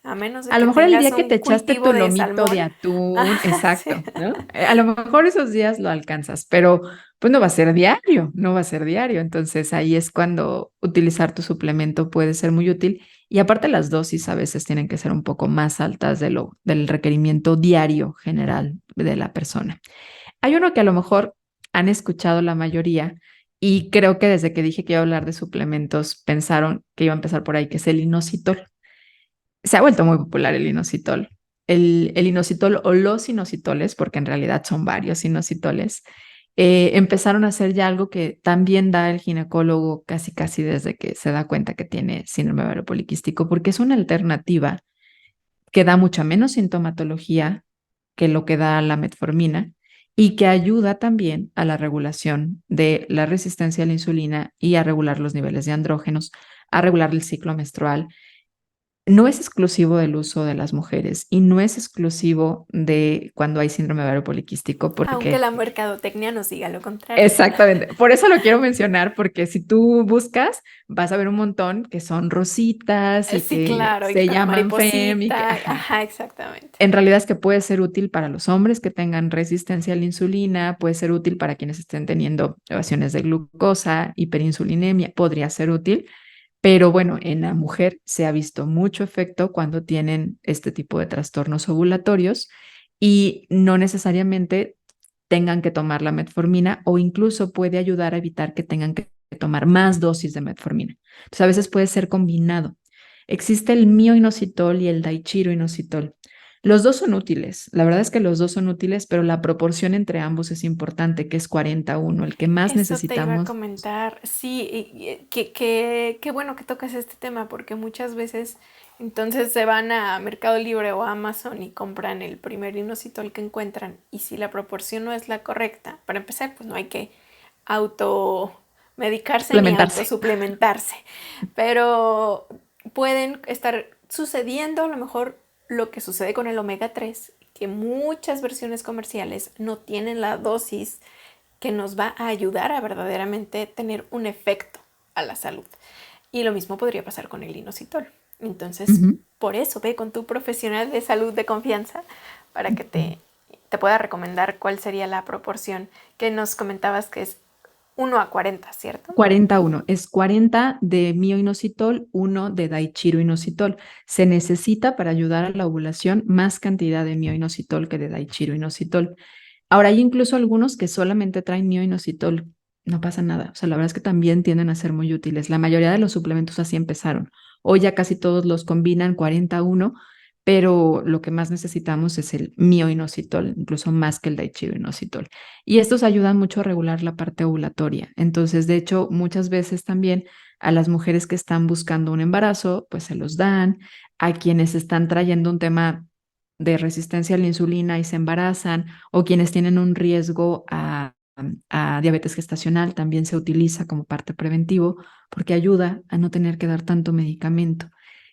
A menos de a que lo mejor el tengas día que un te echaste tu cultivo de lomito de salmón. atún, Ah, sí. exacto, ¿no? A lo mejor esos días lo alcanzas, pero pues no va a ser diario, no va a ser diario. Entonces ahí es cuando utilizar tu suplemento puede ser muy útil. Y aparte las dosis a veces tienen que ser un poco más altas del requerimiento diario general de la persona. Hay uno que a lo mejor han escuchado la mayoría y creo que desde que dije que iba a hablar de suplementos pensaron que iba a empezar por ahí, que es el inositol. Se ha vuelto muy popular el inositol. El inositol o los inositoles, porque en realidad son varios inositoles, empezaron a hacer ya algo que también da el ginecólogo casi casi desde que se da cuenta que tiene síndrome ovario poliquístico, porque es una alternativa que da mucha menos sintomatología que lo que da la metformina y que ayuda también a la regulación de la resistencia a la insulina y a regular los niveles de andrógenos, a regular el ciclo menstrual. No es exclusivo del uso de las mujeres y no es exclusivo de cuando hay síndrome ovario poliquístico, Aunque porque la mercadotecnia nos diga lo contrario. exactamente, por eso lo quiero mencionar, porque si tú buscas, vas a ver un montón que son rositas y Sí, que claro, y se con la llaman FEM y que, mariposita. ajá, Ajá, exactamente. en realidad es que puede ser útil para los hombres que tengan resistencia a la insulina, puede ser útil para quienes estén teniendo elevaciones de glucosa, hiperinsulinemia, podría ser útil, pero bueno, en la mujer se ha visto mucho efecto cuando tienen este tipo de trastornos ovulatorios y no necesariamente tengan que tomar la metformina o incluso puede ayudar a evitar que tengan que tomar más dosis de metformina. Entonces, a veces puede ser combinado. Existe el mioinositol y el daichiroinositol. Los dos son útiles, la verdad es que los dos son útiles, pero la proporción entre ambos es importante, que es 40-1, el que más Eso te iba a necesitamos. comentar. Sí, qué bueno que tocas este tema porque muchas veces entonces se van a Mercado Libre o a Amazon y compran el primer inositol que encuentran y si la proporción no es la correcta, para empezar, pues no hay que automedicarse ni Suplementarse. autosuplementarse, pero pueden estar sucediendo a lo mejor lo que sucede con el omega 3, que muchas versiones comerciales no tienen la dosis que nos va a ayudar a verdaderamente tener un efecto a la salud. Y lo mismo podría pasar con el inositol. Entonces, Ujú. por eso ve con tu profesional de salud de confianza para que te pueda recomendar cuál sería la proporción que nos comentabas que es 1:40, ¿cierto? 40-1, es 40 de mioinositol, 1 de daichiroinositol. Se necesita para ayudar a la ovulación más cantidad de mioinositol que de daichiroinositol. Ahora, hay incluso algunos que solamente traen mioinositol, no pasa nada. O sea, la verdad es que también tienden a ser muy útiles. La mayoría de los suplementos así empezaron. Hoy ya casi todos los combinan 40-1, pero lo que más necesitamos es el mioinositol, incluso más que el daichiroinositol. Y estos ayudan mucho a regular la parte ovulatoria. Entonces, de hecho, muchas veces también a las mujeres que están buscando un embarazo, pues se los dan. A quienes están trayendo un tema de resistencia a la insulina y se embarazan, o quienes tienen un riesgo a diabetes gestacional, también se utiliza como parte preventivo porque ayuda a no tener que dar tanto medicamento.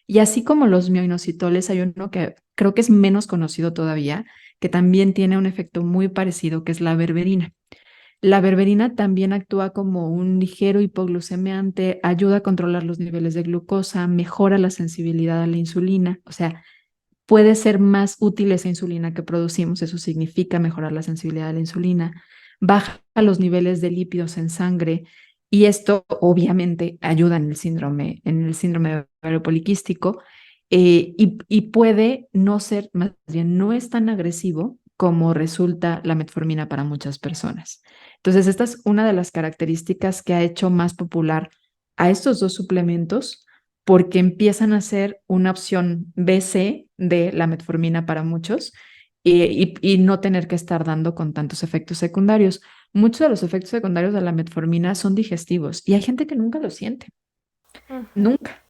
Y así como los mioinositoles, hay uno que creo que es menos conocido todavía, que también tiene un efecto muy parecido, que es la berberina. La berberina también actúa como un ligero hipoglucemiante, ayuda a controlar los niveles de glucosa, mejora la sensibilidad a la insulina, o sea, puede ser más útil esa insulina que producimos, eso significa mejorar la sensibilidad a la insulina, baja los niveles de lípidos en sangre y esto obviamente ayuda en el síndrome de ovario poliquístico y puede no ser, más bien no es tan agresivo como resulta la metformina para muchas personas. Entonces, esta es una de las características que ha hecho más popular a estos dos suplementos porque empiezan a ser una opción BC de la metformina para muchos y no tener que estar dando con tantos efectos secundarios. Muchos de los efectos secundarios de la metformina son digestivos y hay gente que nunca lo siente, Ujú. nunca.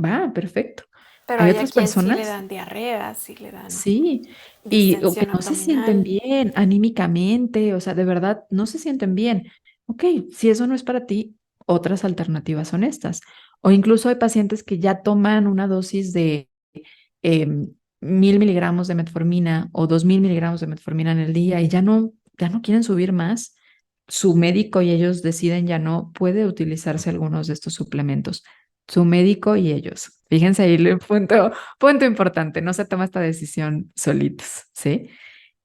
Va, perfecto. Pero Hay hay a otras quien sí le personas, dan diarrea, sí le dan sí, y o que distensión no se sienten abdominal. bien anímicamente, o sea, de verdad no se sienten bien. Ok, si eso no es para ti, otras alternativas son estas. O incluso hay pacientes que ya toman una dosis de 1000 miligramos de metformina o 2000 miligramos de metformina en el día y ya no quieren subir más. Su médico y ellos deciden ya no puede utilizarse algunos de estos suplementos. Su médico y ellos. Fíjense ahí el punto importante, no se toma esta decisión solitos, ¿sí?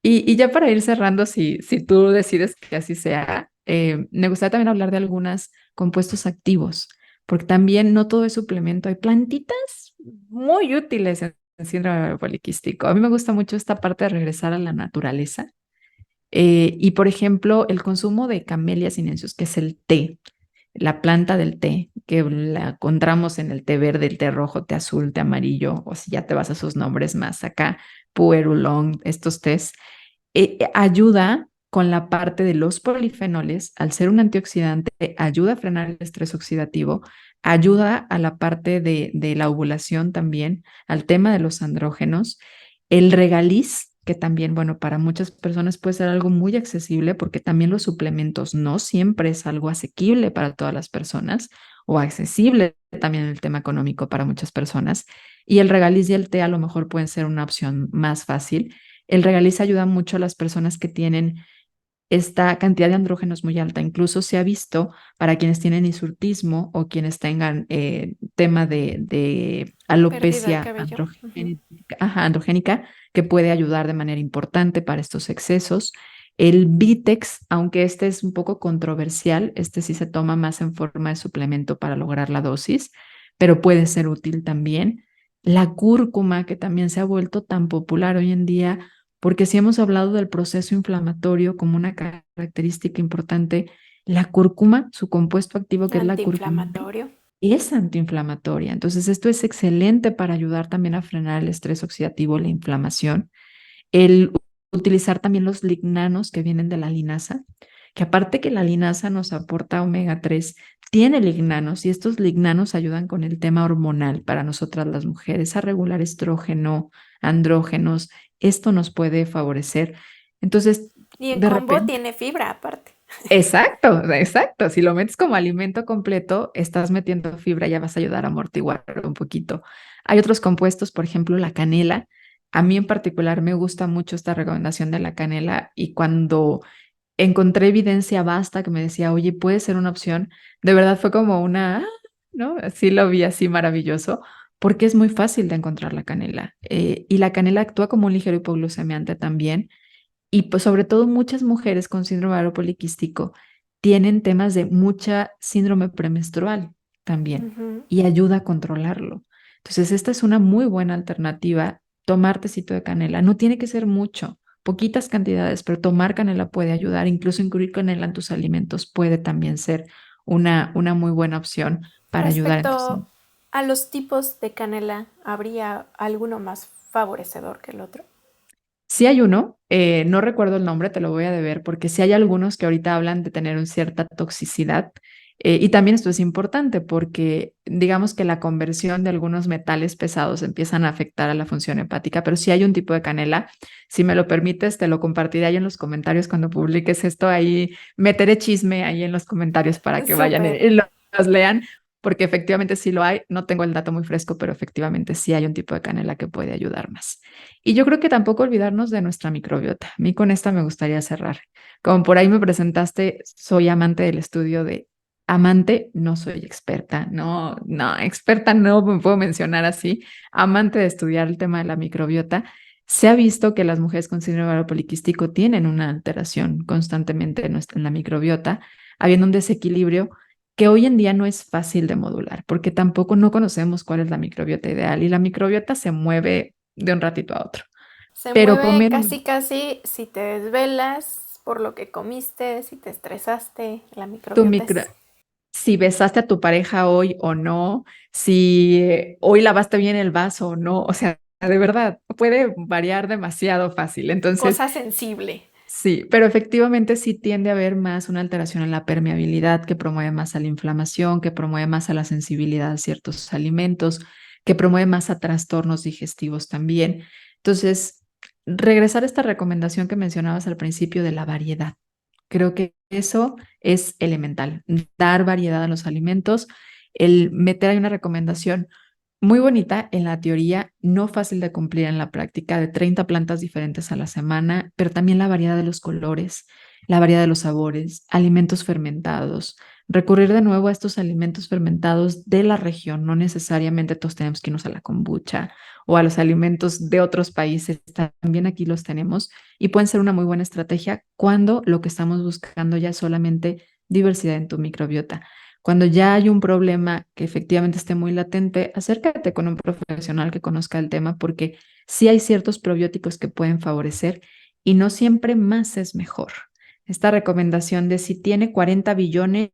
Y ya para ir cerrando, si tú decides que así sea, me gustaría también hablar de algunos compuestos activos, porque también no todo es suplemento, hay plantitas muy útiles en síndrome poliquístico. A mí me gusta mucho esta parte de regresar a la naturaleza. Y por ejemplo, el consumo de Camellia sinensis, que es el té, la planta del té, que la encontramos en el té verde, el té rojo, té azul, té amarillo, o si ya te vas a sus nombres más acá, puer, oolong, estos tés, ayuda con la parte de los polifenoles, al ser un antioxidante, ayuda a frenar el estrés oxidativo, ayuda a la parte de la ovulación también, al tema de los andrógenos. El regaliz, que también, bueno, para muchas personas puede ser algo muy accesible porque también los suplementos no siempre es algo asequible para todas las personas o accesible también el tema económico para muchas personas. Y el regaliz y el té a lo mejor pueden ser una opción más fácil. El regaliz ayuda mucho a las personas que tienen esta cantidad de andrógenos muy alta. Incluso se ha visto para quienes tienen hirsutismo o quienes tengan tema de Pérdida de alopecia cabello. Ujú. androgénica, que puede ayudar de manera importante para estos excesos. El Vitex, aunque este es un poco controversial, este sí se toma más en forma de suplemento para lograr la dosis, pero puede ser útil también. La cúrcuma, que también se ha vuelto tan popular hoy en día, porque si hemos hablado del proceso inflamatorio como una característica importante, la cúrcuma, su compuesto activo que es la curcumina, Antiinflamatorio. es antiinflamatoria. Entonces, esto es excelente para ayudar también a frenar el estrés oxidativo, la inflamación. El utilizar también los lignanos que vienen de la linaza, que aparte que la linaza nos aporta omega 3, tiene lignanos y estos lignanos ayudan con el tema hormonal para nosotras las mujeres a regular estrógeno, andrógenos. Esto nos puede favorecer. Entonces, Y en de combo repente, tiene fibra aparte. exacto, exacto. Si lo metes como alimento completo, estás metiendo fibra, ya vas a ayudar a amortiguar un poquito. Hay otros compuestos, por ejemplo, la canela. A mí en particular me gusta mucho esta recomendación de la canela y cuando encontré evidencia basta que me decía, oye, puede ser una opción, de verdad fue como una, ¿no? Así lo vi así maravilloso, porque es muy fácil de encontrar la canela. Y la canela actúa como un ligero hipoglucemiante también y pues sobre todo muchas mujeres con síndrome ovario poliquístico tienen temas de mucha síndrome premenstrual también Ujú. y ayuda a controlarlo. Entonces, esta es una muy buena alternativa, tomar tecito de canela. No tiene que ser mucho, poquitas cantidades, pero tomar canela puede ayudar. Incluso incluir canela en tus alimentos puede también ser una muy buena opción para ayudar en tus... Respecto a los tipos de canela, ¿habría alguno más favorecedor que el otro? Sí hay uno, no recuerdo el nombre, te lo voy a deber, porque sí hay algunos que ahorita hablan de tener una cierta toxicidad. Y también esto es importante porque digamos que la conversión de algunos metales pesados empiezan a afectar a la función hepática, pero sí hay un tipo de canela. Si me lo permites, te lo compartiré ahí en los comentarios cuando publiques esto. Ahí meteré chisme ahí en los comentarios para que vayan Súper. y los lean, porque efectivamente sí lo hay. No tengo el dato muy fresco, pero efectivamente sí hay un tipo de canela que puede ayudar más. Y yo creo que tampoco olvidarnos de nuestra microbiota. A mí con esta me gustaría cerrar. Como por ahí me presentaste, soy amante del estudio de amante, no soy experta, no, no, experta no me puedo mencionar así, amante de estudiar el tema de la microbiota. Se ha visto que las mujeres con síndrome ovario poliquístico tienen una alteración constantemente en la microbiota, habiendo un desequilibrio que hoy en día no es fácil de modular, porque tampoco no conocemos cuál es la microbiota ideal y la microbiota se mueve de un ratito a otro. Se Pero mueve comer casi casi si te desvelas por lo que comiste, si te estresaste, la tu microbiota micro, es... si besaste a tu pareja hoy o no, si hoy lavaste bien el vaso o no, o sea, de verdad, puede variar demasiado fácil. Entonces, Cosa sensible. sí, pero efectivamente sí tiende a haber más una alteración en la permeabilidad que promueve más a la inflamación, que promueve más a la sensibilidad a ciertos alimentos, que promueve más a trastornos digestivos también. Entonces, regresar a esta recomendación que mencionabas al principio de la variedad. Creo que eso es elemental, dar variedad a los alimentos, el meter ahí una recomendación muy bonita en la teoría, no fácil de cumplir en la práctica, de 30 plantas diferentes a la semana, pero también la variedad de los colores, la variedad de los sabores, alimentos fermentados. Recurrir de nuevo a estos alimentos fermentados de la región, no necesariamente todos tenemos que irnos a la kombucha o a los alimentos de otros países, también aquí los tenemos y pueden ser una muy buena estrategia cuando lo que estamos buscando ya es solamente diversidad en tu microbiota. Cuando ya hay un problema que efectivamente esté muy latente, acércate con un profesional que conozca el tema porque sí hay ciertos probióticos que pueden favorecer y no siempre más es mejor. Esta recomendación de si tiene 40 billones,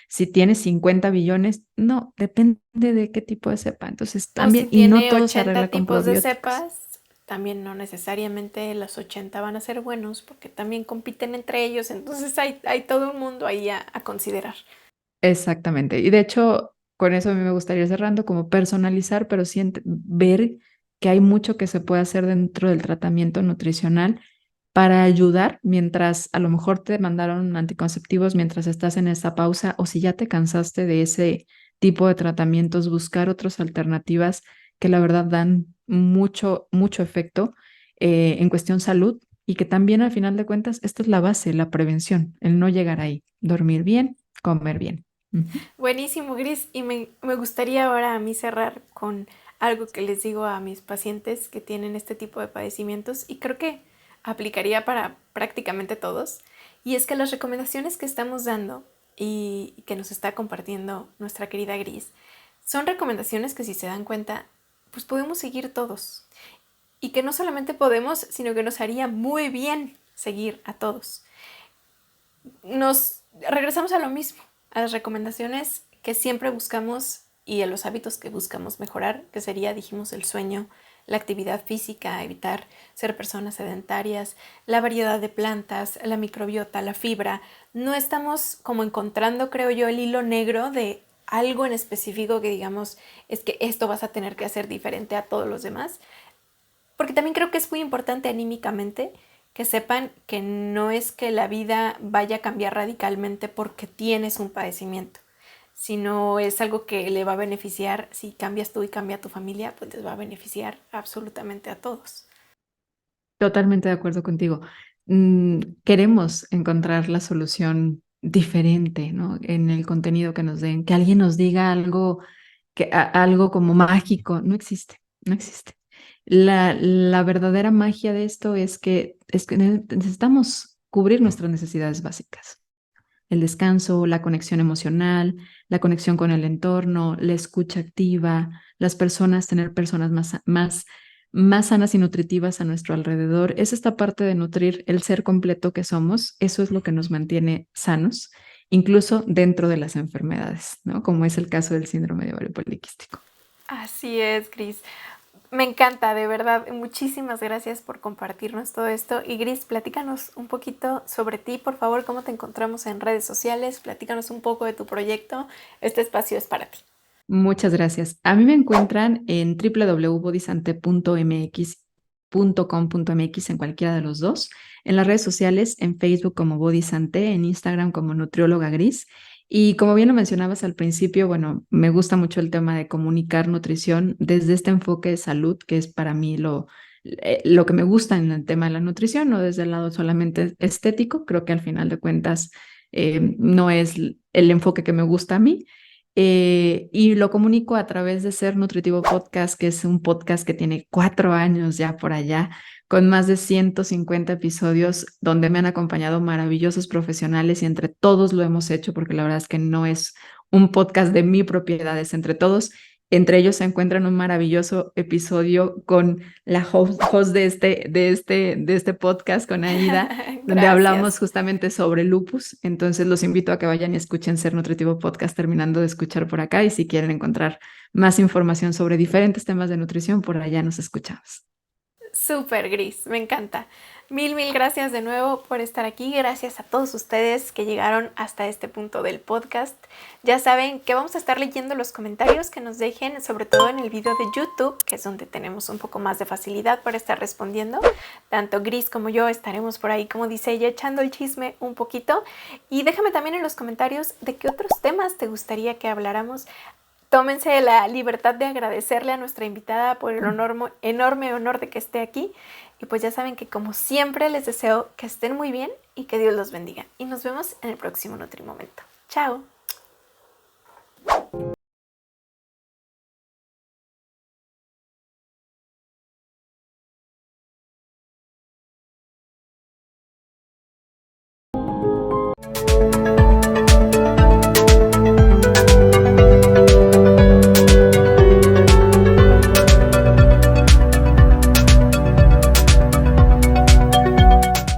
si tiene 50 billones, no, depende de qué tipo de cepa. Entonces O si también, y no tiene todo se 80 arregla con tipos de probióticos. cepas, también no necesariamente los 80 van a ser buenos porque también compiten entre ellos, entonces hay todo un mundo ahí a considerar. Exactamente. Y de hecho, con eso a mí me gustaría ir cerrando, como personalizar, pero sí ver que hay mucho que se puede hacer dentro del tratamiento nutricional para ayudar mientras a lo mejor te mandaron anticonceptivos mientras estás en esa pausa o si ya te cansaste de ese tipo de tratamientos, buscar otras alternativas que la verdad dan mucho, mucho efecto en cuestión salud y que también al final de cuentas esta es la base, la prevención, el no llegar ahí, dormir bien, comer bien. Ujú. Buenísimo, Gris. Y me gustaría ahora a mí cerrar con algo que les digo a mis pacientes que tienen este tipo de padecimientos y creo que aplicaría para prácticamente todos. Y es que las recomendaciones que estamos dando y que nos está compartiendo nuestra querida Gris son recomendaciones que si se dan cuenta, pues podemos seguir todos. Y que no solamente podemos, sino que nos haría muy bien seguir a todos. Nos regresamos a lo mismo, a las recomendaciones que siempre buscamos y de los hábitos que buscamos mejorar, que sería, dijimos, el sueño, la actividad física, evitar ser personas sedentarias, la variedad de plantas, la microbiota, la fibra. No estamos como encontrando, creo yo, el hilo negro de algo en específico que digamos es que esto vas a tener que hacer diferente a todos los demás. Porque también creo que es muy importante anímicamente que sepan que no es que la vida vaya a cambiar radicalmente porque tienes un padecimiento, sino es algo que le va a beneficiar. Si cambias tú y cambia tu familia, pues les va a beneficiar absolutamente a todos. Totalmente de acuerdo contigo. Queremos encontrar la solución diferente, ¿no? En el contenido que nos den, que alguien nos diga algo, algo como mágico, no existe, no existe. La verdadera magia de esto es que necesitamos cubrir nuestras necesidades básicas. El descanso, la conexión emocional, la conexión con el entorno, la escucha activa, las personas, tener personas más sanas y nutritivas a nuestro alrededor. Es esta parte de nutrir el ser completo que somos. Eso es lo que nos mantiene sanos, incluso dentro de las enfermedades, ¿no? Como es el caso del síndrome de ovario poliquístico. Así es, Gris. Me encanta, de verdad. Muchísimas gracias por compartirnos todo esto. Y Gris, platícanos un poquito sobre ti, por favor, cómo te encontramos en redes sociales. Platícanos un poco de tu proyecto. Este espacio es para ti. Muchas gracias. A mí me encuentran en www.bodysante.mx.com.mx en cualquiera de los dos. En las redes sociales, en Facebook como Bodysante, en Instagram como Nutrióloga Gris. Y como bien lo mencionabas al principio, bueno, me gusta mucho el tema de comunicar nutrición desde este enfoque de salud, que es para mí lo que me gusta en el tema de la nutrición, no desde el lado solamente estético. Creo que al final de cuentas no es el enfoque que me gusta a mí. Y lo comunico a través de Ser Nutritivo Podcast, que es un podcast que tiene 4 años ya por allá, con más de 150 episodios donde me han acompañado maravillosos profesionales y entre todos lo hemos hecho, porque la verdad es que no es un podcast de mi propiedad, es entre todos. Entre ellos se encuentran un maravilloso episodio con la host de este podcast, con Aida, donde hablamos Gracias. justamente sobre lupus. Entonces los invito a que vayan y escuchen Ser Nutritivo Podcast terminando de escuchar por acá y si quieren encontrar más información sobre diferentes temas de nutrición, por allá nos escuchamos. Súper, Gris, me encanta. Mil gracias de nuevo por estar aquí. Gracias a todos ustedes que llegaron hasta este punto del podcast. Ya saben que vamos a estar leyendo los comentarios que nos dejen, sobre todo en el video de YouTube, que es donde tenemos un poco más de facilidad para estar respondiendo. Tanto Gris como yo estaremos por ahí, como dice ella, echando el chisme un poquito. Y déjame también en los comentarios de qué otros temas te gustaría que habláramos. Tómense la libertad de agradecerle a nuestra invitada por el enorme honor de que esté aquí. Y pues ya saben que como siempre les deseo que estén muy bien y que Dios los bendiga. Y nos vemos en el próximo Nutrimomento. Chao.